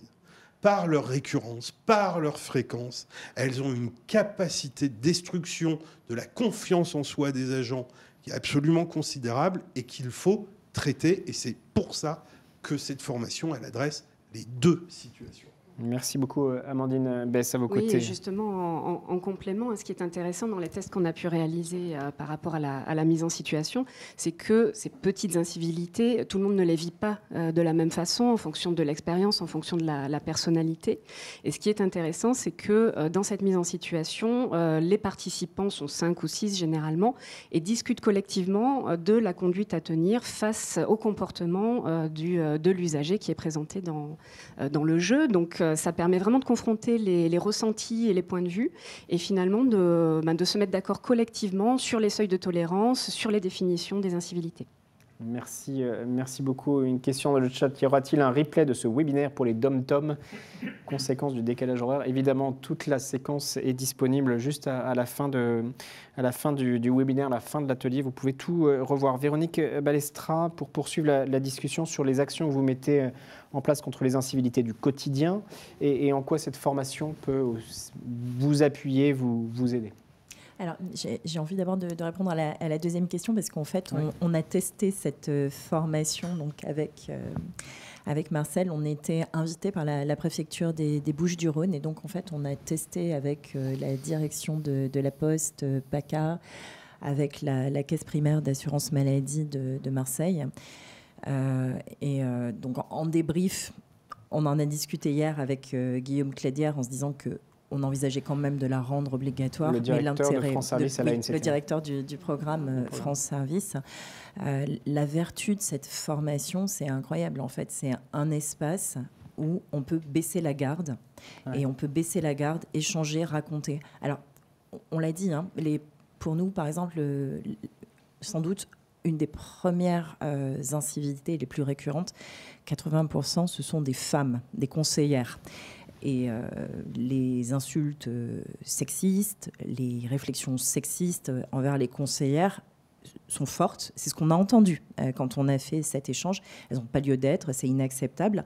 Par leur récurrence, par leur fréquence, elles ont une capacité de destruction de la confiance en soi des agents qui est absolument considérable et qu'il faut traiter. Et c'est pour ça que cette formation, elle adresse les deux situations. Merci beaucoup, Amandine Besse, à vos côtés. Oui, justement, en complément, ce qui est intéressant dans les tests qu'on a pu réaliser par rapport à la mise en situation, c'est que ces petites incivilités, tout le monde ne les vit pas de la même façon, en fonction de l'expérience, en fonction de la personnalité. Et ce qui est intéressant, c'est que dans cette mise en situation, les participants sont 5 ou 6 généralement, et discutent collectivement de la conduite à tenir face au comportement de l'usager qui est présenté dans le jeu. Donc, ça permet vraiment de confronter les ressentis et les points de vue et finalement de se mettre d'accord collectivement sur les seuils de tolérance, sur les définitions des incivilités. Merci beaucoup. Une question dans le chat. Y aura-t-il un replay de ce webinaire pour les dom-toms? Conséquence du décalage horaire. Évidemment, toute la séquence est disponible juste à la fin du webinaire, à la fin de l'atelier. Vous pouvez tout revoir. Véronique Balestra, pour poursuivre la discussion sur les actions que vous mettez en place contre les incivilités du quotidien et en quoi cette formation peut vous appuyer, vous aider. Alors, j'ai envie d'abord de répondre à la deuxième question parce qu'en fait, on a testé cette formation donc avec Marcel. On était invité par la préfecture des Bouches-du-Rhône et donc en fait, on a testé avec la direction de la Poste, PACA, avec la caisse primaire d'assurance maladie de Marseille. Donc en débrief, on en a discuté hier avec Guillaume Clédière en se disant que on envisageait quand même de la rendre obligatoire. Le directeur de France Service à la NCT. Le directeur du programme France Service. La vertu de cette formation, c'est incroyable. En fait, c'est un espace où on peut baisser la garde. Et on peut baisser la garde, échanger, raconter. Alors, on l'a dit, hein, pour nous, par exemple, sans doute, une des premières incivilités les plus récurrentes, 80%, ce sont des femmes, des conseillères. Et les insultes sexistes, les réflexions sexistes envers les conseillères sont fortes. C'est ce qu'on a entendu quand on a fait cet échange. Elles n'ont pas lieu d'être, c'est inacceptable.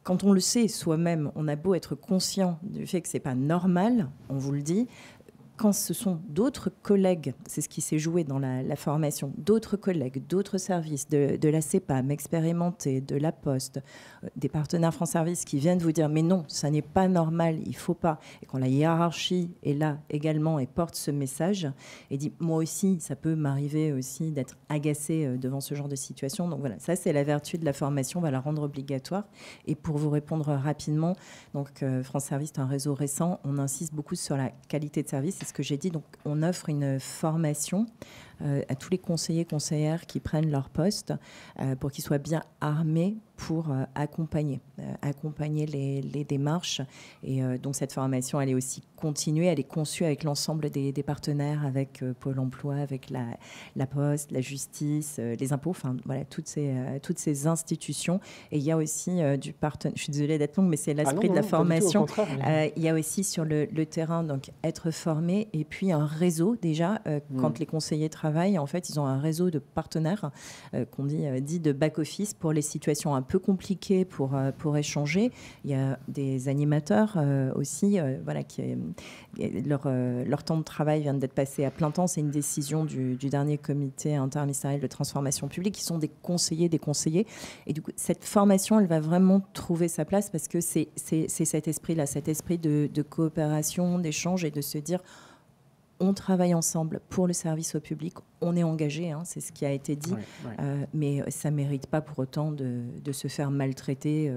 Quand on le sait soi-même, on a beau être conscient du fait que ce n'est pas normal, on vous le dit. Quand ce sont d'autres collègues, c'est ce qui s'est joué dans la formation, d'autres collègues, d'autres services, de la CEPAM expérimentés, de la Poste, des partenaires France Service qui viennent vous dire « mais non, ça n'est pas normal, il ne faut pas ». Et quand la hiérarchie est là également et porte ce message et dit « moi aussi, ça peut m'arriver aussi d'être agacé devant ce genre de situation ». Donc voilà, ça c'est la vertu de la formation, on va la rendre obligatoire. Et pour vous répondre rapidement, donc France Service est un réseau récent, on insiste beaucoup sur la qualité de service. Ce que j'ai dit, donc on offre une formation à tous les conseillers, conseillères qui prennent leur poste pour qu'ils soient bien armés pour accompagner les démarches. Et donc cette formation, elle est aussi continuée, elle est conçue avec l'ensemble des partenaires, avec Pôle emploi, avec la Poste, la justice, les impôts, enfin voilà, toutes ces institutions. Et il y a aussi du partenaire, je suis désolée d'être longue, mais c'est l'esprit de la formation. Il y a aussi sur le terrain, donc être formé, et puis un réseau déjà, quand les conseillers travaillent, en fait, ils ont un réseau de partenaires qu'on dit de back-office pour les situations un peu compliquées pour échanger. Il y a des animateurs aussi, voilà, leur temps de travail vient d'être passé à plein temps. C'est une décision du dernier comité interministériel de transformation publique, qui sont des conseillers. Et du coup, cette formation, elle va vraiment trouver sa place parce que c'est cet esprit-là, cet esprit de coopération, d'échange et de se dire on travaille ensemble pour le service au public, on est engagé, hein, c'est ce qui a été dit, mais ça ne mérite pas pour autant de se faire maltraiter.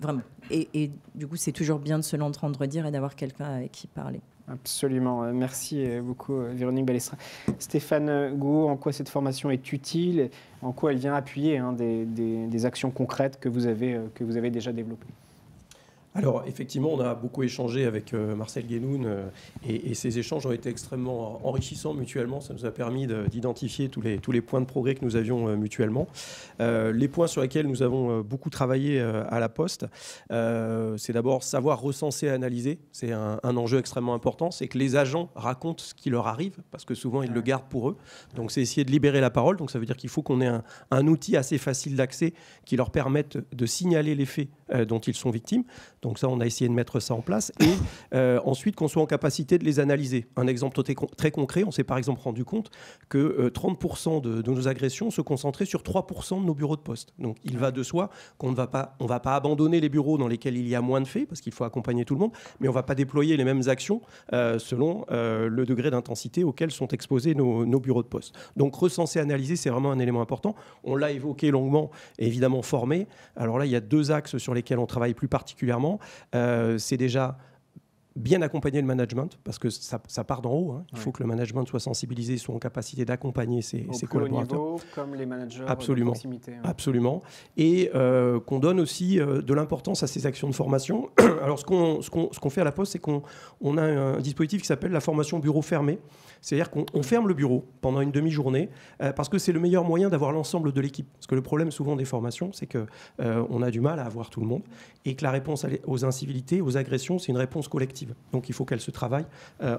vraiment. Et du coup, c'est toujours bien de se l'entendre dire et d'avoir quelqu'un avec qui parler. Absolument. Merci beaucoup, Véronique Balestra. Stéphane Gouault, en quoi cette formation est utile? En quoi elle vient appuyer des actions concrètes que vous avez déjà développées? Alors, effectivement, on a beaucoup échangé avec Marcel Guénoun et ces échanges ont été extrêmement enrichissants mutuellement. Ça nous a permis d'identifier tous les points de progrès que nous avions mutuellement. Les points sur lesquels nous avons beaucoup travaillé à la Poste, c'est d'abord savoir recenser et analyser. C'est un enjeu extrêmement important. C'est que les agents racontent ce qui leur arrive, parce que souvent, ils le gardent pour eux. Donc, c'est essayer de libérer la parole. Donc, ça veut dire qu'il faut qu'on ait un outil assez facile d'accès qui leur permette de signaler les faits dont ils sont victimes. Donc ça, on a essayé de mettre ça en place. Et ensuite, qu'on soit en capacité de les analyser. Un exemple très concret, on s'est par exemple rendu compte que 30% de nos agressions se concentraient sur 3% de nos bureaux de poste. Donc il va de soi qu'on ne va pas abandonner les bureaux dans lesquels il y a moins de faits, parce qu'il faut accompagner tout le monde, mais on ne va pas déployer les mêmes actions selon le degré d'intensité auquel sont exposés nos bureaux de poste. Donc recenser, analyser, c'est vraiment un élément important. On l'a évoqué longuement, et évidemment former. Alors là, il y a 2 axes sur lesquels on travaille plus particulièrement. C'est déjà bien accompagner le management, parce que ça part d'en haut. Il faut que le management soit sensibilisé, soit en capacité d'accompagner ses collaborateurs. Au niveau, comme les managers absolument, de proximité. Absolument. Et qu'on donne aussi de l'importance à ces actions de formation. Alors, ce qu'on fait à la Poste, c'est qu'on a un dispositif qui s'appelle la formation bureau fermé. C'est-à-dire qu'on ferme le bureau pendant une demi-journée parce que c'est le meilleur moyen d'avoir l'ensemble de l'équipe. Parce que le problème souvent des formations, c'est qu'on a du mal à avoir tout le monde et que la réponse aux incivilités, aux agressions, c'est une réponse collective. Donc il faut qu'elle se travaille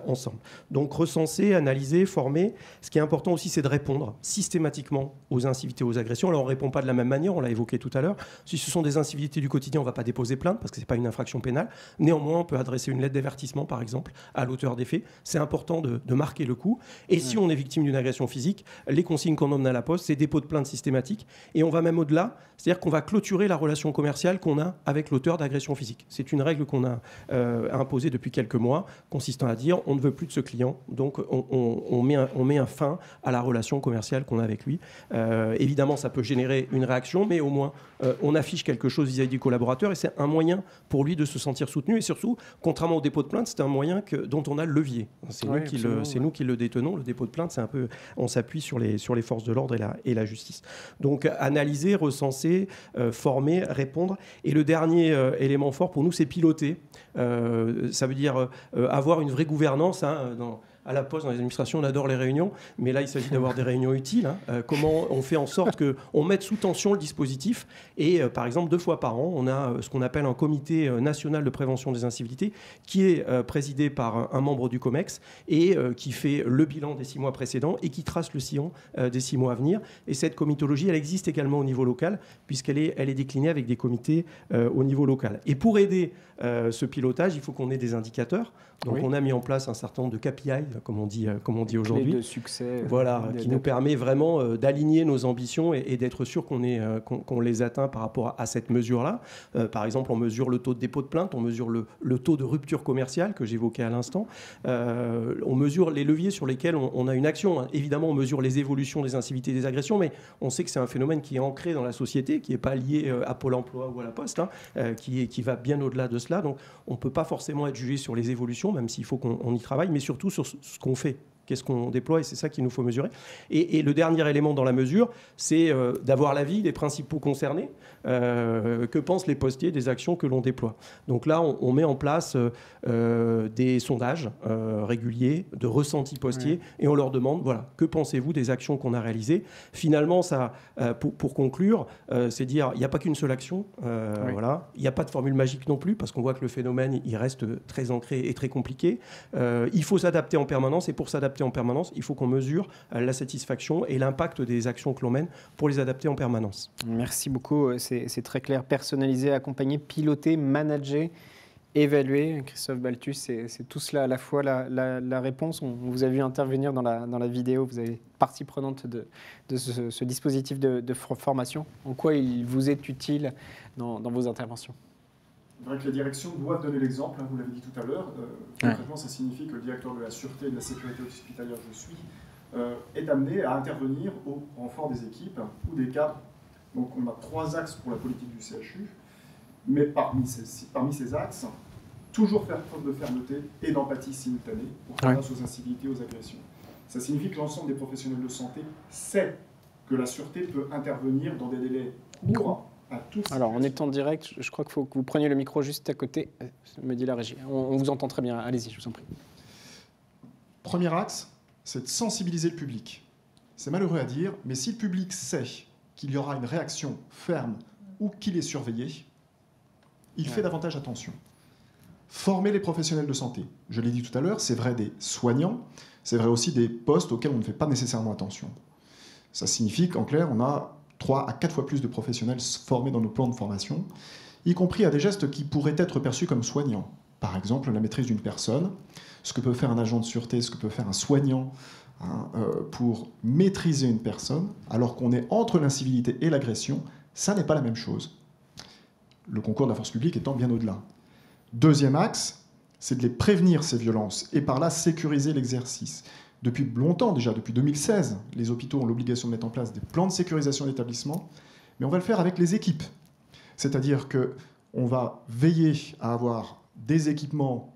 ensemble. Donc recenser, analyser, former. Ce qui est important aussi, c'est de répondre systématiquement aux incivilités, aux agressions. Alors on ne répond pas de la même manière, on l'a évoqué tout à l'heure. Si ce sont des incivilités du quotidien, on ne va pas déposer plainte parce que ce n'est pas une infraction pénale. Néanmoins, on peut adresser une lettre d'avertissement, par exemple, à l'auteur des faits. C'est important de marquer le coup. Et si on est victime d'une agression physique, les consignes qu'on donne à la Poste, c'est dépôt de plainte systématique. Et on va même au-delà, c'est-à-dire qu'on va clôturer la relation commerciale qu'on a avec l'auteur d'agression physique. C'est une règle qu'on a imposée depuis quelques mois, consistant à dire on ne veut plus de ce client, donc on met un fin à la relation commerciale qu'on a avec lui. Évidemment, ça peut générer une réaction, mais au moins on affiche quelque chose vis-à-vis du collaborateur et c'est un moyen pour lui de se sentir soutenu. Et surtout, contrairement au dépôt de plainte, c'est un moyen dont on a le levier. C'est nous qui le détenons. Le dépôt de plainte, c'est un peu, on s'appuie sur les forces de l'ordre et la justice. Donc analyser, recenser, former, répondre. Et le dernier élément fort pour nous, c'est piloter. Ça veut dire avoir une vraie gouvernance à la Poste, dans les administrations, on adore les réunions, mais là, il s'agit d'avoir des réunions utiles. Comment on fait en sorte qu'on mette sous tension le dispositif. Et par exemple, 2 fois par an, on a ce qu'on appelle un comité national de prévention des incivilités qui est présidé par un membre du COMEX et qui fait le bilan des 6 mois précédents et qui trace le sillon des 6 mois à venir. Et cette comitologie, elle existe également au niveau local, puisqu'elle est déclinée avec des comités au niveau local. Et pour aider ce pilotage, il faut qu'on ait des indicateurs. Donc on a mis en place un certain nombre de KPI, comme on dit aujourd'hui. De succès. Voilà, qui nous permet vraiment d'aligner nos ambitions et d'être sûr qu'on les atteint par rapport à cette mesure-là. Par exemple, on mesure le taux de dépôt de plainte, on mesure le taux de rupture commerciale que j'évoquais à l'instant. On mesure les leviers sur lesquels on a une action. Évidemment, on mesure les évolutions des incivilités et des agressions, mais on sait que c'est un phénomène qui est ancré dans la société, qui n'est pas lié à Pôle emploi ou à la Poste, qui va bien au-delà de cela. Donc, on ne peut pas forcément être jugé sur les évolutions, même s'il faut qu'on y travaille, mais surtout sur ce qu'on fait. Qu'est-ce qu'on déploie, et c'est ça qu'il nous faut mesurer. Et le dernier élément dans la mesure, c'est d'avoir l'avis des principaux concernés. Que pensent les postiers des actions que l'on déploie? Donc là, on met en place des sondages réguliers de ressentis postiers et on leur demande, voilà, que pensez-vous des actions qu'on a réalisées? Finalement, ça, pour conclure, c'est dire, il n'y a pas qu'une seule action. Voilà. Il n'y a pas de formule magique non plus, parce qu'on voit que le phénomène, il reste très ancré et très compliqué. Il faut s'adapter en permanence, et pour s'adapter en permanence, il faut qu'on mesure la satisfaction et l'impact des actions que l'on mène pour les adapter en permanence. Merci beaucoup, c'est très clair. Personnaliser, accompagner, piloter, manager, évaluer. Christophe Balthus, c'est tout cela à la fois la réponse. On vous a vu intervenir dans la vidéo, vous avez partie prenante de ce dispositif de formation. En quoi il vous est utile dans vos interventions? C'est vrai que la direction doit donner l'exemple, vous l'avez dit tout à l'heure. Concrètement, ça signifie que le directeur de la sûreté et de la sécurité hospitalière que je suis est amené à intervenir au renfort des équipes ou des cadres. Donc on a 3 axes pour la politique du CHU. Mais parmi ces axes, toujours faire preuve de fermeté et d'empathie simultanée pour faire face aux incivilités, aux agressions. Ça signifie que l'ensemble des professionnels de santé sait que la sûreté peut intervenir dans des délais courts à tous. Alors, on est en direct. Je crois qu'il faut que vous preniez le micro juste à côté, me dit la régie. On vous entend très bien. Allez-y, je vous en prie. Premier axe, c'est de sensibiliser le public. C'est malheureux à dire, mais si le public sait qu'il y aura une réaction ferme ou qu'il est surveillé, il fait davantage attention. Former les professionnels de santé. Je l'ai dit tout à l'heure, c'est vrai des soignants, c'est vrai aussi des postes auxquels on ne fait pas nécessairement attention. Ça signifie qu'en clair, on a 3 à 4 fois plus de professionnels formés dans nos plans de formation, y compris à des gestes qui pourraient être perçus comme soignants. Par exemple, la maîtrise d'une personne, ce que peut faire un agent de sûreté, ce que peut faire un soignant pour maîtriser une personne, alors qu'on est entre l'incivilité et l'agression, ça n'est pas la même chose. Le concours de la force publique étant bien au-delà. Deuxième axe, c'est de les prévenir, ces violences, et par là sécuriser l'exercice. Depuis longtemps déjà, depuis 2016, les hôpitaux ont l'obligation de mettre en place des plans de sécurisation d'établissement, mais on va le faire avec les équipes. C'est-à-dire qu'on va veiller à avoir des équipements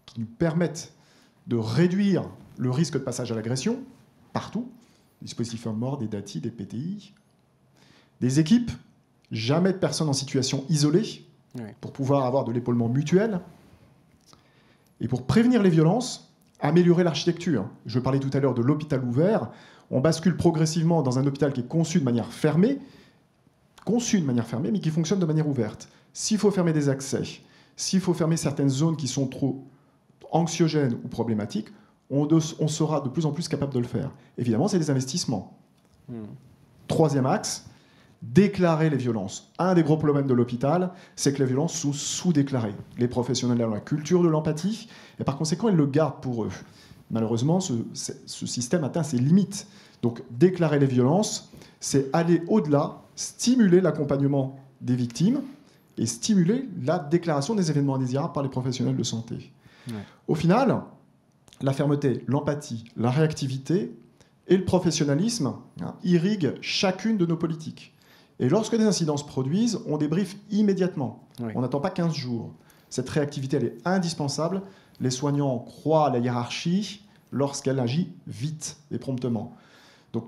qui nous permettent de réduire le risque de passage à l'agression, partout, des dispositifs morts, des DATI, des PTI, des équipes, jamais de personnes en situation isolée, pour pouvoir avoir de l'épaulement mutuel, et pour prévenir les violences, améliorer l'architecture. Je parlais tout à l'heure de l'hôpital ouvert, on bascule progressivement dans un hôpital qui est conçu de manière fermée, mais qui fonctionne de manière ouverte. S'il faut fermer des accès, s'il faut fermer certaines zones qui sont trop anxiogènes ou problématiques, on sera de plus en plus capable de le faire. Évidemment, c'est des investissements. Troisième axe, déclarer les violences. Un des gros problèmes de l'hôpital, c'est que les violences sont sous-déclarées. Les professionnels ont la culture de l'empathie, et par conséquent, ils le gardent pour eux. Malheureusement, ce système atteint ses limites. Donc, déclarer les violences, c'est aller au-delà, stimuler l'accompagnement des victimes et stimuler la déclaration des événements indésirables par les professionnels de santé. Au final, la fermeté, l'empathie, la réactivité et le professionnalisme irriguent chacune de nos politiques. Et lorsque des incidents se produisent, on débriefe immédiatement. On n'attend pas 15 jours. Cette réactivité, elle est indispensable. Les soignants croient à la hiérarchie lorsqu'elle agit vite et promptement. Donc,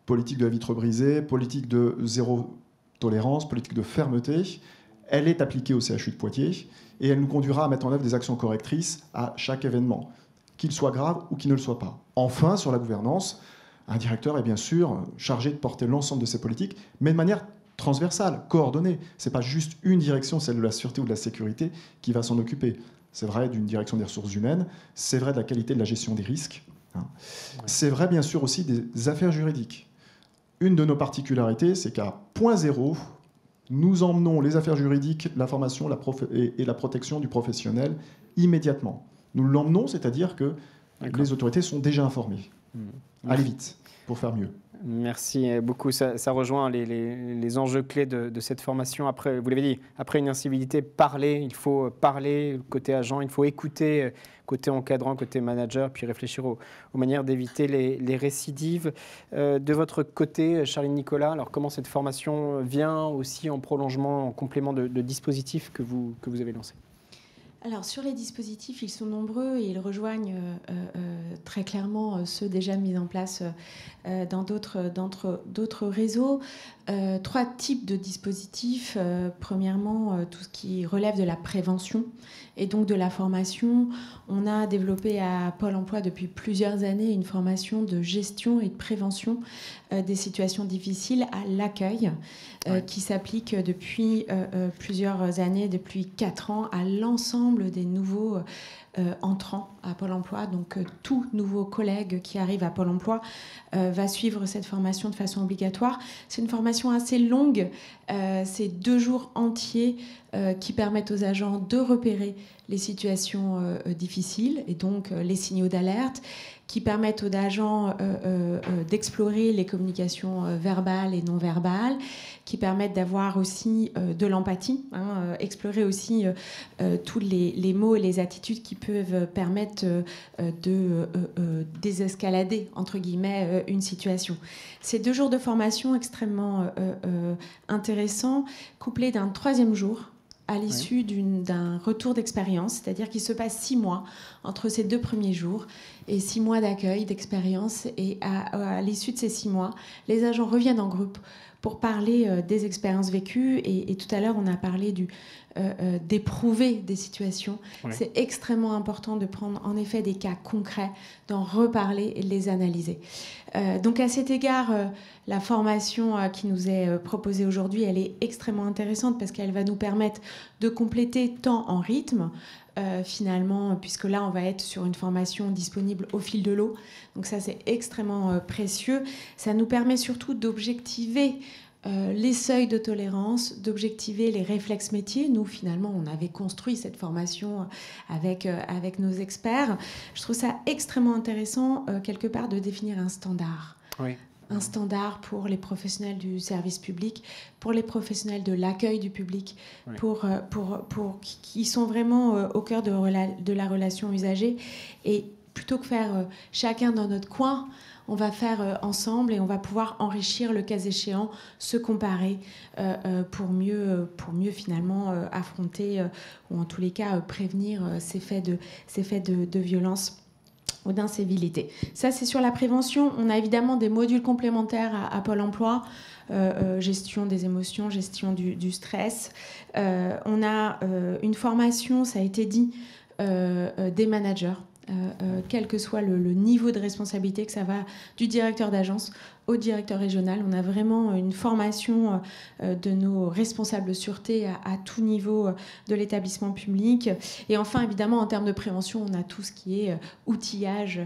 politique de la vitre brisée, politique de zéro tolérance, politique de fermeté, elle est appliquée au CHU de Poitiers et elle nous conduira à mettre en œuvre des actions correctrices à chaque événement, qu'il soit grave ou qu'il ne le soit pas. Enfin, sur la gouvernance, un directeur est bien sûr chargé de porter l'ensemble de ces politiques, mais de manière transversale, coordonnée. Ce n'est pas juste une direction, celle de la sûreté ou de la sécurité, qui va s'en occuper. C'est vrai d'une direction des ressources humaines, c'est vrai de la qualité de la gestion des risques. C'est vrai bien sûr aussi des affaires juridiques. Une de nos particularités, c'est qu'à point zéro, nous emmenons les affaires juridiques, la formation et la protection du professionnel immédiatement. Nous l'emmenons, c'est-à-dire que les autorités sont déjà informées. Allez vite, pour faire mieux. Merci beaucoup. Ça rejoint les enjeux clés de cette formation. Après, vous l'avez dit, après une incivilité, parler, il faut parler côté agent, il faut écouter côté encadrant, côté manager, puis réfléchir aux manières d'éviter les récidives. De votre côté, Charline Nicolas, alors comment cette formation vient aussi en prolongement, en complément de dispositifs que vous avez lancés ? Alors sur les dispositifs, ils sont nombreux et ils rejoignent très clairement ceux déjà mis en place dans d'autres réseaux. 3 types de dispositifs. Premièrement, tout ce qui relève de la prévention et donc de la formation. On a développé à Pôle emploi depuis plusieurs années une formation de gestion et de prévention des situations difficiles à l'accueil qui s'applique depuis plusieurs années, depuis 4 ans, à l'ensemble des nouveaux entrants à Pôle emploi. Donc tout nouveau collègue qui arrive à Pôle emploi va suivre cette formation de façon obligatoire. C'est une formation assez longue, c'est 2 jours entiers qui permettent aux agents de repérer les situations difficiles et donc les signaux d'alerte, qui permettent aux agents d'explorer les communications verbales et non verbales, qui permettent d'avoir aussi de l'empathie, explorer aussi tous les mots et les attitudes qui peuvent permettre de désescalader, entre guillemets, une situation. Ces 2 jours de formation extrêmement intéressants, couplés d'un 3e jour à l'issue d'un retour d'expérience, c'est-à-dire qu'il se passe 6 mois entre ces 2 premiers jours et 6 mois d'accueil, d'expérience. Et à l'issue de ces 6 mois, les agents reviennent en groupe pour parler des expériences vécues. Et tout à l'heure, on a parlé d'éprouver des situations. Oui. C'est extrêmement important de prendre en effet des cas concrets, d'en reparler et de les analyser. Donc à cet égard, la formation qui nous est proposée aujourd'hui, elle est extrêmement intéressante parce qu'elle va nous permettre de compléter tant en rythme, finalement, puisque là on va être sur une formation disponible au fil de l'eau. Donc ça c'est extrêmement précieux. Ça nous permet surtout d'objectiver les seuils de tolérance, d'objectiver les réflexes métiers. Nous, finalement, on avait construit cette formation avec nos experts. Je trouve ça extrêmement intéressant, quelque part, de définir un standard. Oui. Un standard pour les professionnels du service public, pour les professionnels de l'accueil du public, oui. Qui sont vraiment au cœur de la relation usagée. Et plutôt que faire chacun dans notre coin, on va faire ensemble et on va pouvoir enrichir, le cas échéant, se comparer pour mieux finalement affronter ou en tous les cas prévenir ces faits de violence ou d'incivilité. Ça, c'est sur la prévention. On a évidemment des modules complémentaires à Pôle emploi, gestion des émotions, gestion du stress. On a une formation, ça a été dit, des managers. Quel que soit le niveau de responsabilité, que ça va du directeur d'agence au directeur régional. On a vraiment une formation de nos responsables de sûreté à tout niveau de l'établissement public. Et enfin, évidemment, en termes de prévention, on a tout ce qui est outillage,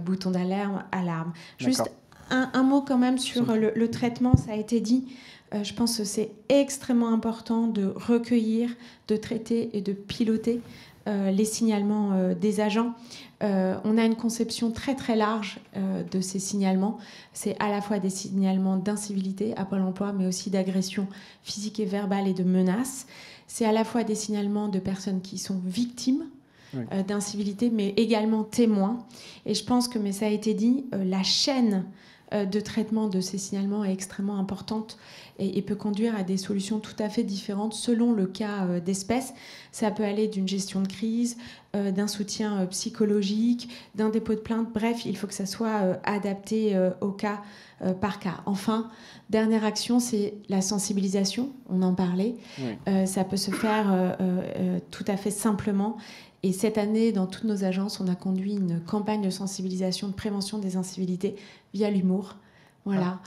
bouton d'alarme, alarme. Juste un mot quand même sur le traitement, ça a été dit. Je pense que c'est extrêmement important de recueillir, de traiter et de piloter les signalements des agents. On a une conception très très large de ces signalements. C'est à la fois des signalements d'incivilité à Pôle emploi, mais aussi d'agression physique et verbale et de menaces. C'est à la fois des signalements de personnes qui sont victimes d'incivilité, mais également témoins. Et je pense que, mais ça a été dit, la chaîne de traitement de ces signalements est extrêmement importante et peut conduire à des solutions tout à fait différentes selon le cas d'espèce. Ça peut aller d'une gestion de crise, d'un soutien psychologique, d'un dépôt de plainte. Bref, il faut que ça soit adapté au cas par cas. Enfin, dernière action, c'est la sensibilisation. On en parlait. Oui. Ça peut se faire tout à fait simplement. Et cette année, dans toutes nos agences, on a conduit une campagne de sensibilisation, de prévention des incivilités via l'humour, voilà,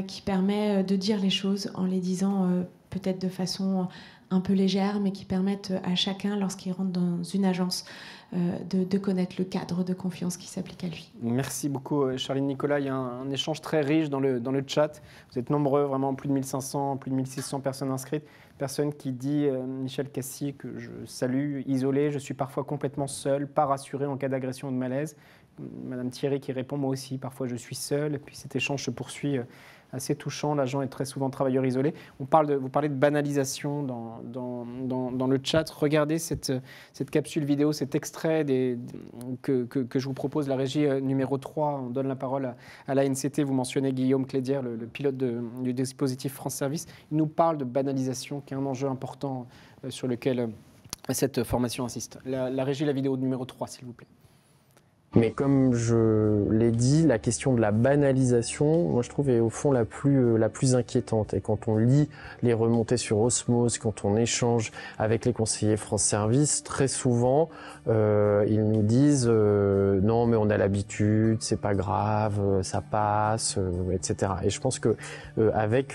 qui permet de dire les choses en les disant peut-être de façon un peu légère, mais qui permettent à chacun, lorsqu'il rentre dans une agence, de connaître le cadre de confiance qui s'applique à lui. Merci beaucoup, Charline Nicolas. Il y a un échange très riche dans le chat. Vous êtes nombreux, vraiment plus de 1500, plus de 1600 personnes inscrites. Personne qui dit, Michel Cassier, que je salue, isolé, je suis parfois complètement seul, pas rassuré en cas d'agression ou de malaise. Madame Thierry qui répond, moi aussi, parfois je suis seul. Et puis cet échange se poursuit assez touchant. L'agent est très souvent travailleur isolé. Vous parlez de banalisation dans le chat. Regardez cette capsule vidéo, cet extrait que je vous propose, la régie numéro 3. On donne la parole à l'ANCT. Vous mentionnez Guillaume Clédière, le pilote du dispositif France Service. Il nous parle de banalisation, qui est un enjeu important sur lequel cette formation insiste. La régie, la vidéo numéro 3, s'il vous plaît. Mais comme je l'ai dit, la question de la banalisation, moi je trouve est au fond la plus inquiétante. Et quand on lit les remontées sur Osmose, quand on échange avec les conseillers France Service, très souvent ils nous disent non mais on a l'habitude, c'est pas grave, ça passe, etc. Et je pense que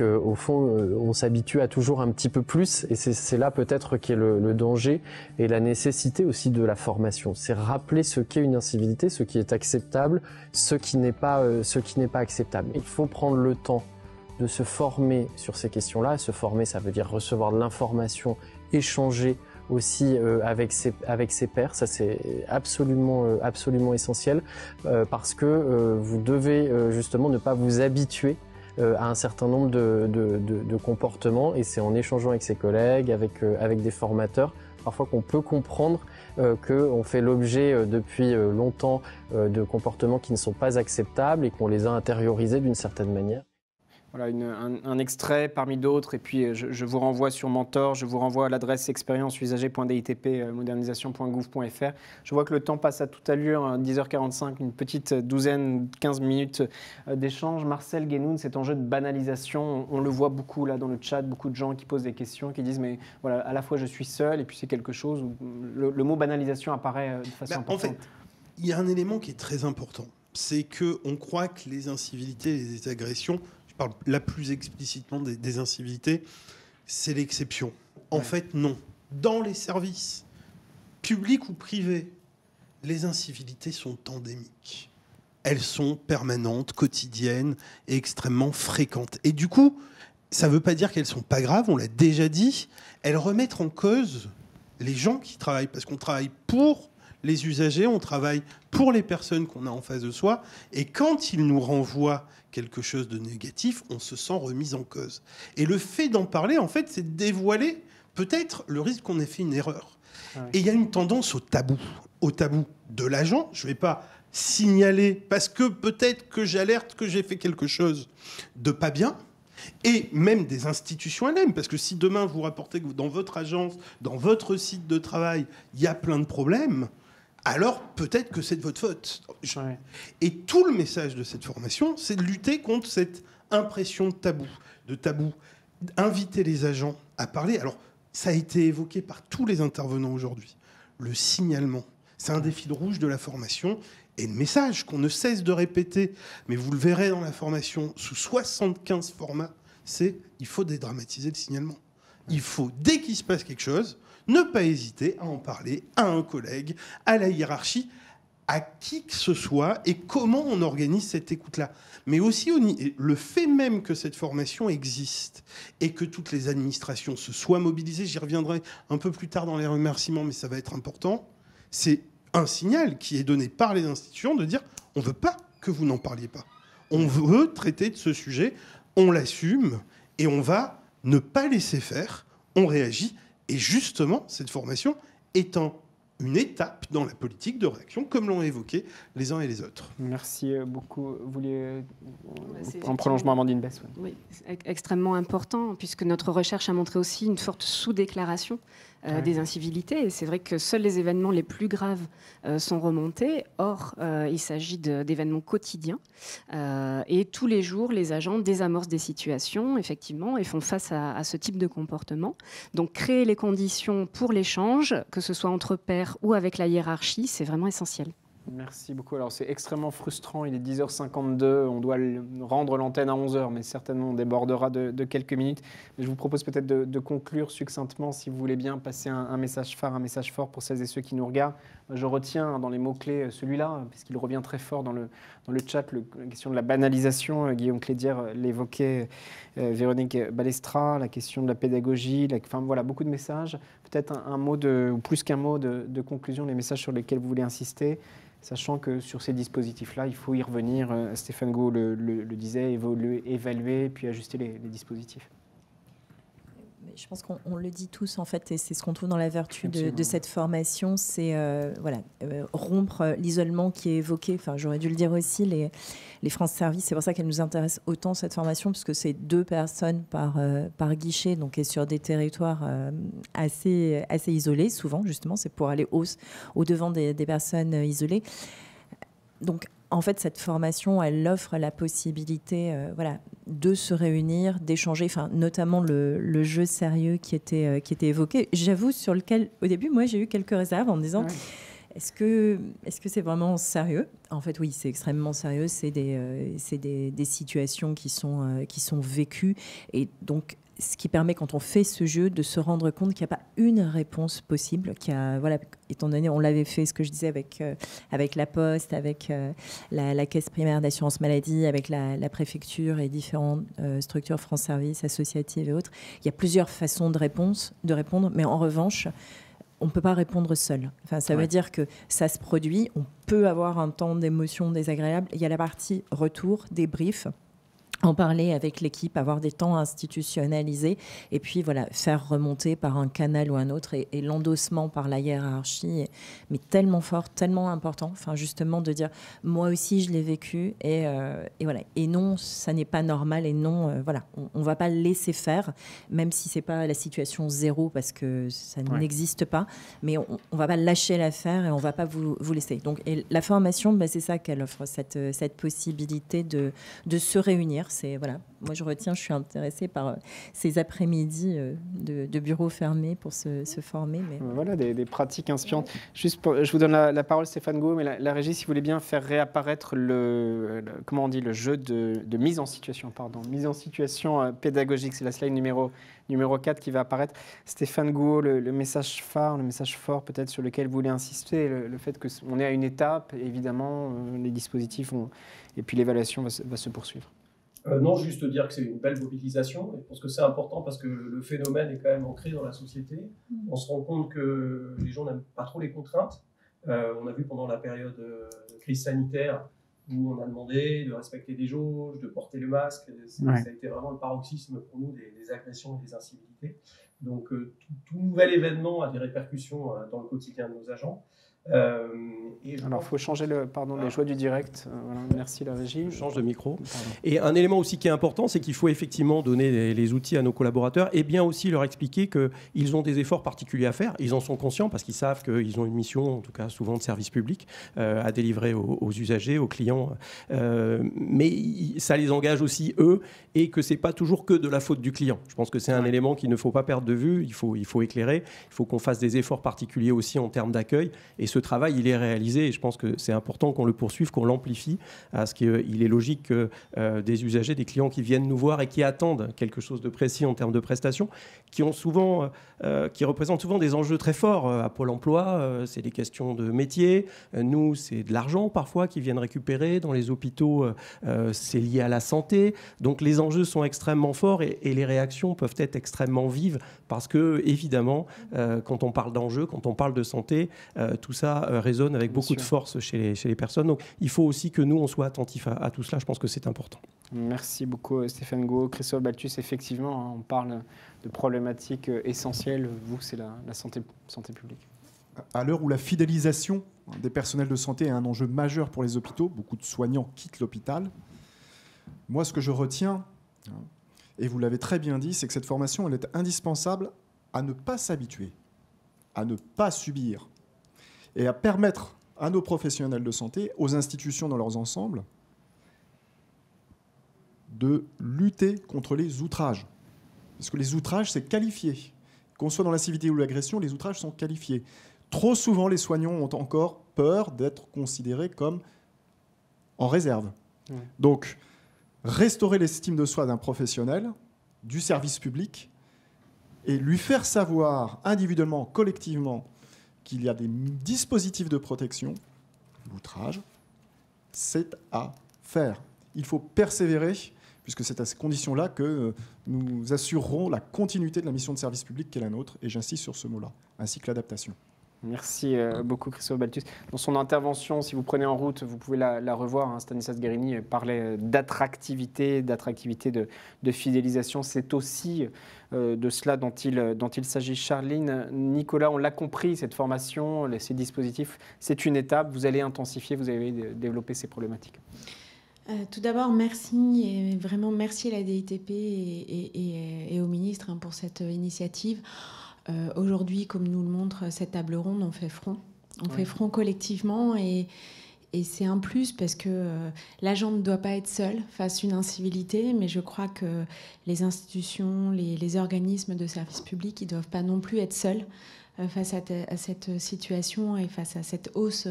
au fond on s'habitue à toujours un petit peu plus, et c'est là peut-être qu'est le danger et la nécessité aussi de la formation. C'est rappeler ce qu'est une incivilité, ce qui est acceptable, ce qui n'est pas acceptable. Il faut prendre le temps de se former sur ces questions-là. Se former, ça veut dire recevoir de l'information, échanger aussi avec ses pairs. Ça, c'est absolument essentiel parce que vous devez justement ne pas vous habituer à un certain nombre de comportements, et c'est en échangeant avec ses collègues, avec des formateurs, parfois qu'on peut comprendre qu'on fait l'objet depuis longtemps de comportements qui ne sont pas acceptables et qu'on les a intériorisés d'une certaine manière. Voilà, un extrait parmi d'autres, et puis je vous renvoie sur Mentor, je vous renvoie à l'adresse expérience-usager.ditp-modernisation.gouv.fr. Je vois que le temps passe à toute allure, 10h45, une petite douzaine, 15 minutes d'échange. Marcel Guénoun, cet enjeu de banalisation, on le voit beaucoup là dans le chat, beaucoup de gens qui posent des questions, qui disent mais voilà, à la fois je suis seul, et puis c'est quelque chose où le mot banalisation apparaît de façon importante. En fait, il y a un élément qui est très important, c'est qu'on croit que les incivilités, les agressions, je parle là plus explicitement des incivilités, c'est l'exception. En fait, non. Dans les services, publics ou privés, les incivilités sont endémiques. Elles sont permanentes, quotidiennes et extrêmement fréquentes. Et du coup, ça ne veut pas dire qu'elles ne sont pas graves, on l'a déjà dit, elles remettent en cause les gens qui travaillent, parce qu'on travaille pour les usagers, on travaille pour les personnes qu'on a en face de soi, et quand ils nous renvoient quelque chose de négatif, on se sent remis en cause. Et le fait d'en parler, en fait, c'est de dévoiler peut-être le risque qu'on ait fait une erreur. Et il y a une tendance au tabou de l'agent. Je ne vais pas signaler parce que peut-être que j'alerte que j'ai fait quelque chose de pas bien, et même des institutions elles-mêmes, parce que si demain vous rapportez que dans votre agence, dans votre site de travail, il y a plein de problèmes, alors peut-être que c'est de votre faute. Et tout le message de cette formation, c'est de lutter contre cette impression de tabou, inviter les agents à parler. Alors, ça a été évoqué par tous les intervenants aujourd'hui. Le signalement, c'est un des fils rouges de la formation. Et le message qu'on ne cesse de répéter, mais vous le verrez dans la formation, sous 75 formats, c'est il faut dédramatiser le signalement. Il faut, dès qu'il se passe quelque chose, ne pas hésiter à en parler à un collègue, à la hiérarchie, à qui que ce soit, et comment on organise cette écoute-là. Mais aussi le fait même que cette formation existe et que toutes les administrations se soient mobilisées, j'y reviendrai un peu plus tard dans les remerciements, mais ça va être important, c'est un signal qui est donné par les institutions de dire on ne veut pas que vous n'en parliez pas. On veut traiter de ce sujet, on l'assume et on va ne pas laisser faire, on réagit. Et justement, cette formation étant une étape dans la politique de réaction, comme l'ont évoqué les uns et les autres. Merci beaucoup. Vous vouliez, en prolongement, Amandine Besse. Oui, c'est extrêmement important, puisque notre recherche a montré aussi une forte sous-déclaration des incivilités. Et c'est vrai que seuls les événements les plus graves sont remontés. Or, il s'agit d'événements quotidiens. Et tous les jours, les agents désamorcent des situations, effectivement, et font face à ce type de comportement. Donc, créer les conditions pour l'échange, que ce soit entre pairs ou avec la hiérarchie, c'est vraiment essentiel. Merci beaucoup. Alors, c'est extrêmement frustrant. Il est 10h52. On doit rendre l'antenne à 11h, mais certainement on débordera de quelques minutes. Mais je vous propose peut-être de conclure succinctement, si vous voulez bien, passer un message phare, un message fort pour celles et ceux qui nous regardent. Je retiens dans les mots-clés celui-là, puisqu'il revient très fort dans le chat, la question de la banalisation. Guillaume Clédière l'évoquait, Véronique Balestra, la question de la pédagogie. Enfin, voilà, beaucoup de messages. Peut-être un mot, ou plus qu'un mot de conclusion, les messages sur lesquels vous voulez insister. Sachant que sur ces dispositifs-là, il faut y revenir. Stéphane Gau le disait, évaluer, puis ajuster les dispositifs. Je pense qu'on le dit tous, en fait, et c'est ce qu'on trouve dans la vertu de cette formation, c'est rompre l'isolement qui est évoqué. Enfin, j'aurais dû le dire aussi, les France Service, c'est pour ça qu'elle nous intéresse autant, cette formation, puisque c'est 2 personnes par guichet, donc et sur des territoires assez isolés, souvent, justement, c'est pour aller au-devant des personnes isolées. Donc, en fait, cette formation, elle offre la possibilité de se réunir, d'échanger, notamment le jeu sérieux qui était évoqué. J'avoue, sur lequel, au début, moi, j'ai eu quelques réserves en me disant est-ce que c'est vraiment sérieux ? En fait, oui, c'est extrêmement sérieux. C'est des situations qui sont vécues. Et donc, ce qui permet, quand on fait ce jeu, de se rendre compte qu'il n'y a pas une réponse possible. Étant donné, on l'avait fait, ce que je disais, avec la Poste, avec la Caisse primaire d'assurance maladie, avec la préfecture et différentes structures France Service, associatives et autres. Il y a plusieurs façons de répondre, mais en revanche, on ne peut pas répondre seul. Enfin, ça veut dire que ça se produit, on peut avoir un temps d'émotion désagréable. Il y a la partie retour, débrief. en parler avec l'équipe, avoir des temps institutionnalisés et puis voilà, faire remonter par un canal ou un autre et l'endossement par la hiérarchie, mais tellement fort, tellement important, enfin justement de dire moi aussi je l'ai vécu et voilà, et non ça n'est pas normal et non voilà, on va pas laisser faire, même si c'est pas la situation zéro parce que ça n'existe pas, mais on va pas lâcher l'affaire et on va pas vous laisser. Donc et la formation, c'est ça qu'elle offre, cette possibilité de se réunir. C'est voilà, moi je retiens, je suis intéressée par ces après-midi de bureaux fermés pour se former. Mais... Voilà, des pratiques inspirantes. Juste je vous donne la parole, Stéphane Gouault, mais la régie, si vous voulez bien faire réapparaître comment on dit, le jeu de mise en situation, mise en situation pédagogique. C'est la slide numéro 4 qui va apparaître. Stéphane Gouault, le message phare, le message fort peut-être sur lequel vous voulez insister, le fait qu'on est à une étape, évidemment, les dispositifs et puis l'évaluation va se poursuivre. Non, juste dire que c'est une belle mobilisation. Et je pense que c'est important parce que le phénomène est quand même ancré dans la société. On se rend compte que les gens n'aiment pas trop les contraintes. On a vu pendant la période de crise sanitaire où on a demandé de respecter des jauges, de porter le masque. Ça a été vraiment le paroxysme pour nous des agressions et des incivilités. Donc tout nouvel événement a des répercussions dans le quotidien de nos agents. Alors, il faut changer les choix du direct. Voilà, merci la régie. Je change de micro. Et un élément aussi qui est important, c'est qu'il faut effectivement donner les outils à nos collaborateurs et bien aussi leur expliquer qu'ils ont des efforts particuliers à faire. Ils en sont conscients parce qu'ils savent qu'ils ont une mission, en tout cas souvent de service public, à délivrer aux usagers, aux clients. Mais ça les engage aussi, eux, et que ce n'est pas toujours que de la faute du client. Je pense que c'est un élément qu'il ne faut pas perdre de vue. Il faut éclairer. Il faut qu'on fasse des efforts particuliers aussi en termes d'accueil. Et ce travail, il est réalisé et je pense que c'est important qu'on le poursuive, qu'on l'amplifie, parce qu'il est logique que des usagers, des clients qui viennent nous voir et qui attendent quelque chose de précis en termes de prestations, qui représentent souvent des enjeux très forts. À Pôle emploi, c'est des questions de métier. Nous, c'est de l'argent parfois qu'ils viennent récupérer. Dans les hôpitaux, c'est lié à la santé. Donc les enjeux sont extrêmement forts et les réactions peuvent être extrêmement vives parce que, évidemment, quand on parle d'enjeux, quand on parle de santé, tout ça résonne avec beaucoup de force chez les personnes. Donc il faut aussi que nous, on soit attentifs à tout cela. Je pense que c'est important. Merci beaucoup Stéphane Gouault. Christophe Balthus, effectivement, on parle de problématiques essentielles. Vous, c'est la santé publique. À l'heure où la fidélisation des personnels de santé est un enjeu majeur pour les hôpitaux, beaucoup de soignants quittent l'hôpital. Moi, ce que je retiens, et vous l'avez très bien dit, c'est que cette formation, elle est indispensable à ne pas s'habituer, à ne pas subir, et à permettre à nos professionnels de santé, aux institutions dans leurs ensembles, de lutter contre les outrages. Parce que les outrages, c'est qualifié. Qu'on soit dans l'incivilité ou l'agression, les outrages sont qualifiés. Trop souvent, les soignants ont encore peur d'être considérés comme en réserve. Ouais. Donc, restaurer l'estime de soi d'un professionnel, du service public, et lui faire savoir individuellement, collectivement, qu'il y a des dispositifs de protection, l'outrage, c'est à faire. Il faut persévérer, puisque c'est à ces conditions-là que nous assurerons la continuité de la mission de service public qui est la nôtre, et j'insiste sur ce mot-là, ainsi que l'adaptation. Merci beaucoup Christophe Balthus. Dans son intervention, si vous prenez en route, vous pouvez la revoir. Stanislas Guerini parlait d'attractivité, de fidélisation. C'est aussi de cela dont il s'agit. Charline, Nicolas, on l'a compris, cette formation, ces dispositifs, c'est une étape. Vous allez intensifier, vous allez développer ces problématiques. Tout d'abord, merci, et vraiment merci à la DITP et au ministre pour cette initiative. Aujourd'hui, comme nous le montre cette table ronde, on fait front. On fait front collectivement et c'est un plus parce que l'agent ne doit pas être seul face à une incivilité, mais je crois que les institutions, les organismes de service public, ils ne doivent pas non plus être seuls face à cette situation et face à cette hausse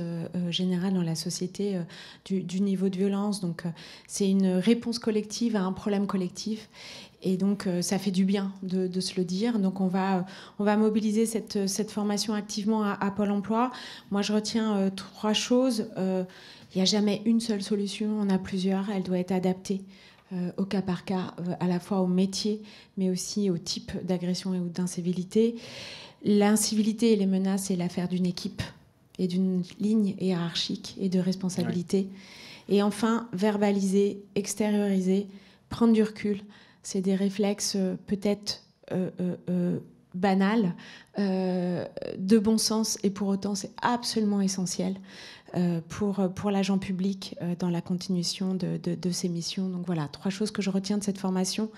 générale dans la société du niveau de violence. Donc c'est une réponse collective à un problème collectif. Et donc, ça fait du bien de se le dire. Donc, on va mobiliser cette formation activement à Pôle emploi. Moi, je retiens 3 choses. Il n'y a jamais une seule solution, on a plusieurs. Elle doit être adaptée au cas par cas, à la fois au métier, mais aussi au type d'agression et d'incivilité. L'incivilité et les menaces, c'est l'affaire d'une équipe et d'une ligne hiérarchique et de responsabilité. Ouais. Et enfin, verbaliser, extérioriser, prendre du recul. C'est des réflexes peut-être banals, de bon sens, et pour autant c'est absolument essentiel pour l'agent public dans la continuation de ses missions. Donc voilà, 3 choses que je retiens de cette formation,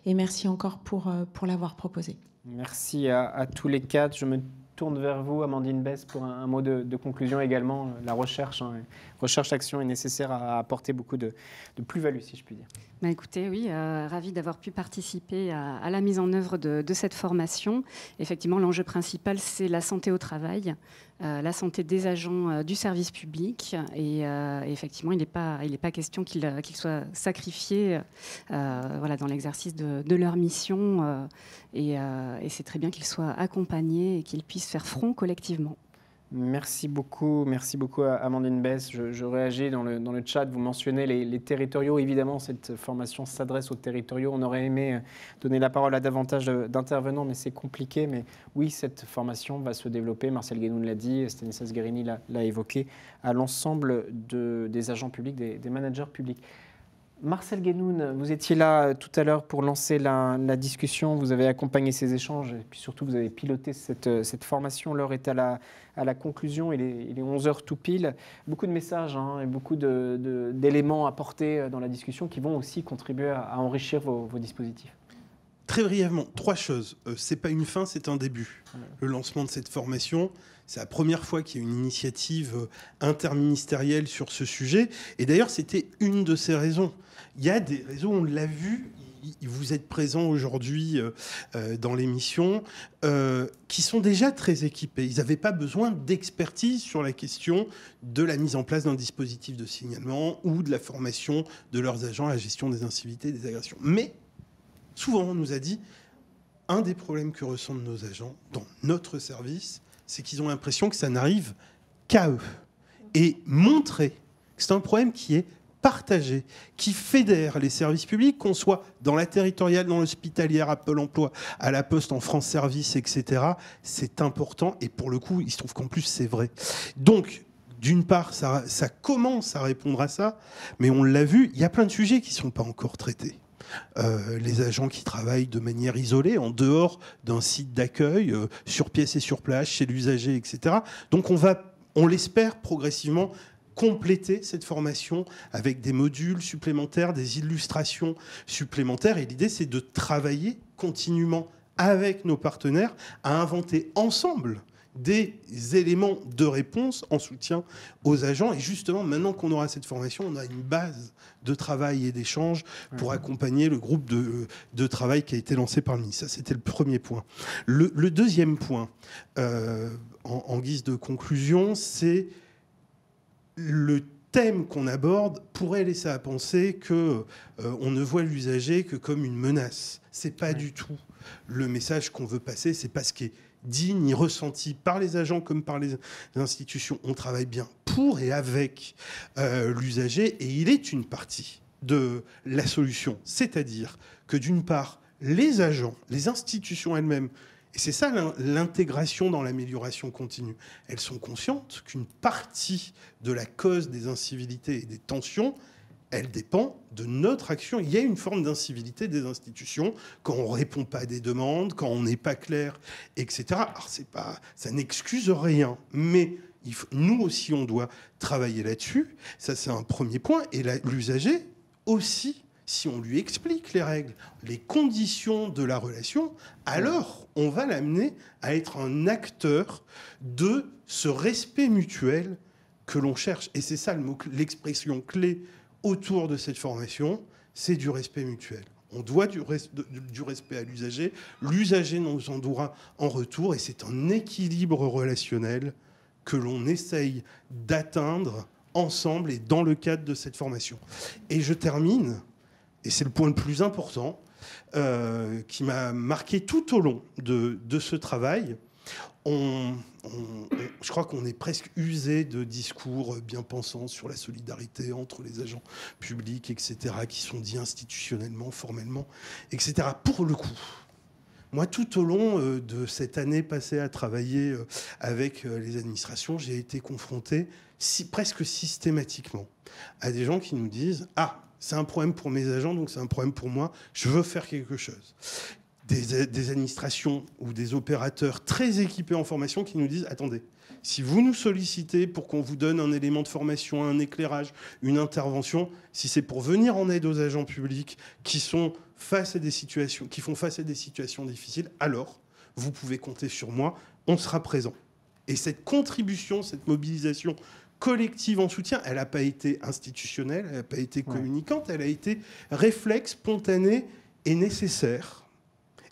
et merci encore pour l'avoir proposée. Merci à tous les 4. Je me tourne vers vous, Amandine Besse, pour un mot de conclusion également. La recherche-action est nécessaire à apporter beaucoup de plus-value, si je puis dire. Bah écoutez, oui, ravi d'avoir pu participer à la mise en œuvre de cette formation. Effectivement, l'enjeu principal, c'est la santé au travail, la santé des agents du service public. Et effectivement, il n'est pas question qu'ils soient sacrifiés voilà, dans l'exercice de leur mission. Et c'est très bien qu'ils soient accompagnés et qu'ils puissent faire front collectivement. Merci beaucoup à Amandine Besse. Je réagis dans le chat, vous mentionnez les territoriaux. Évidemment, cette formation s'adresse aux territoriaux. On aurait aimé donner la parole à davantage d'intervenants, mais c'est compliqué. Mais oui, cette formation va se développer, Marcel Guénoun l'a dit, Stanislas Guérini l'a évoqué, à l'ensemble des agents publics, des managers publics. Marcel Guénoun, vous étiez là tout à l'heure pour lancer la discussion, vous avez accompagné ces échanges et puis surtout vous avez piloté cette formation. L'heure est à la conclusion, il est 11h tout pile. Beaucoup de messages et beaucoup d'éléments apportés dans la discussion qui vont aussi contribuer à enrichir vos dispositifs. Très brièvement, 3 choses. C'est pas une fin, c'est un début. Le lancement de cette formation, c'est la première fois qu'il y a une initiative interministérielle sur ce sujet. Et d'ailleurs, c'était une de ces raisons. Il y a des réseaux, on l'a vu, vous êtes présents aujourd'hui dans l'émission, qui sont déjà très équipés. Ils n'avaient pas besoin d'expertise sur la question de la mise en place d'un dispositif de signalement ou de la formation de leurs agents à la gestion des incivilités et des agressions. Mais souvent, on nous a dit, un des problèmes que ressentent nos agents dans notre service, c'est qu'ils ont l'impression que ça n'arrive qu'à eux. Et montrer que c'est un problème qui est partagé, qui fédère les services publics, qu'on soit dans la territoriale, dans l'hospitalière, à Pôle emploi, à la Poste, en France Service, etc., c'est important. Et pour le coup, il se trouve qu'en plus, c'est vrai. Donc, d'une part, ça commence à répondre à ça, mais on l'a vu, il y a plein de sujets qui ne sont pas encore traités. Les agents qui travaillent de manière isolée, en dehors d'un site d'accueil, sur pièce et sur place, chez l'usager, etc. Donc on l'espère progressivement compléter cette formation avec des modules supplémentaires, des illustrations supplémentaires. Et l'idée, c'est de travailler continuellement avec nos partenaires à inventer ensemble des éléments de réponse en soutien aux agents. Et justement, maintenant qu'on aura cette formation, on a une base de travail et d'échange pour accompagner le groupe de travail qui a été lancé par le ministre. Ça, c'était le premier point. Le deuxième point, en guise de conclusion, c'est le thème qu'on aborde pourrait laisser à penser qu'on ne voit l'usager que comme une menace. C'est pas du tout le message qu'on veut passer. C'est pas ce qui est dit ni ressenti par les agents comme par les institutions. On travaille bien pour et avec l'usager, et il est une partie de la solution. C'est-à-dire que d'une part, les agents, les institutions elles-mêmes, et c'est ça l'intégration dans l'amélioration continue, elles sont conscientes qu'une partie de la cause des incivilités et des tensions, elle dépend de notre action. Il y a une forme d'incivilité des institutions quand on ne répond pas à des demandes, quand on n'est pas clair, etc. Alors, ça n'excuse rien, mais nous aussi, on doit travailler là-dessus. Ça, c'est un premier point. Et l'usager aussi, si on lui explique les règles, les conditions de la relation, alors on va l'amener à être un acteur de ce respect mutuel que l'on cherche. Et c'est ça l'expression clé autour de cette formation, c'est du respect mutuel. On doit du respect à l'usager. L'usager nous en doit en retour. Et c'est un équilibre relationnel que l'on essaye d'atteindre ensemble et dans le cadre de cette formation. Et je termine, et c'est le point le plus important, qui m'a marqué tout au long de ce travail. Je crois qu'on est presque usé de discours bien pensants sur la solidarité entre les agents publics, etc., qui sont dits institutionnellement, formellement, etc. Pour le coup, moi, tout au long de cette année passée à travailler avec les administrations, j'ai été confronté presque systématiquement à des gens qui nous disent « Ah, c'est un problème pour mes agents, donc c'est un problème pour moi, je veux faire quelque chose. Des administrations ou des opérateurs très équipés en formation qui nous disent, attendez, si vous nous sollicitez pour qu'on vous donne un élément de formation, un éclairage, une intervention, si c'est pour venir en aide aux agents publics qui sont face à des situations, qui font face à des situations difficiles, alors vous pouvez compter sur moi, on sera présent. Et cette contribution, cette mobilisation collective en soutien, elle n'a pas été institutionnelle, elle n'a pas été communicante, elle a été réflexe, spontanée et nécessaire.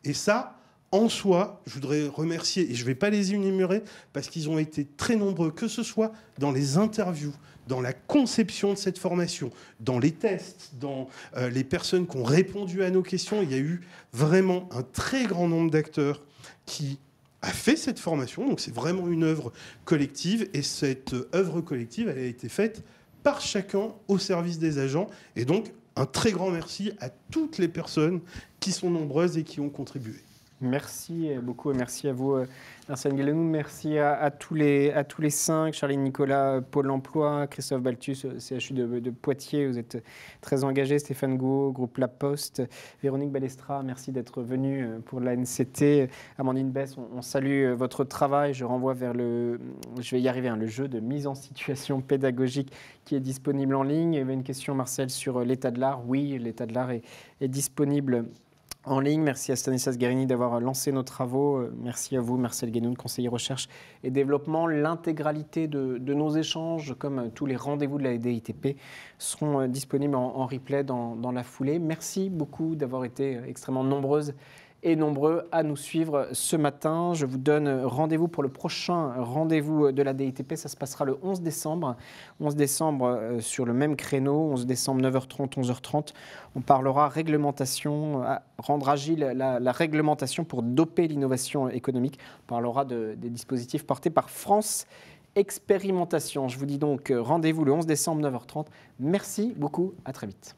Et ça, en soi, je voudrais remercier, et je ne vais pas les énumérer, parce qu'ils ont été très nombreux, que ce soit dans les interviews, dans la conception de cette formation, dans les tests, dans les personnes qui ont répondu à nos questions. Il y a eu vraiment un très grand nombre d'acteurs qui a fait cette formation. Donc c'est vraiment une œuvre collective. Et cette œuvre collective, elle a été faite par chacun au service des agents. Et donc, un très grand merci à toutes les personnes qui sont nombreuses et qui ont contribué. Merci beaucoup et merci à vous, Arsène Guélenou. Merci à tous les 5, Charline Nicolas, Pôle emploi, Christophe Balthus, CHU de Poitiers, vous êtes très engagés, Stéphane Gouault, groupe La Poste, Véronique Balestra, merci d'être venue pour l'ANCT. Amandine Besse, on salue votre travail, je renvoie vers le jeu de mise en situation pédagogique qui est disponible en ligne. Il y avait une question, Marcel, sur l'état de l'art. Oui, l'état de l'art est disponible en ligne. Merci à Stanislas Guérini d'avoir lancé nos travaux. Merci à vous, Marcel Guénoun, conseiller recherche et développement. L'intégralité de nos échanges, comme tous les rendez-vous de la DITP, seront disponibles en replay dans la foulée. Merci beaucoup d'avoir été extrêmement nombreuses et nombreux à nous suivre ce matin. Je vous donne rendez-vous pour le prochain rendez-vous de la DITP. Ça se passera le 11 décembre. 11 décembre sur le même créneau, 11 décembre 9h30, 11h30. On parlera réglementation, rendre agile la réglementation pour doper l'innovation économique. On parlera des dispositifs portés par France Expérimentation. Je vous dis donc rendez-vous le 11 décembre 9h30. Merci beaucoup, à très vite.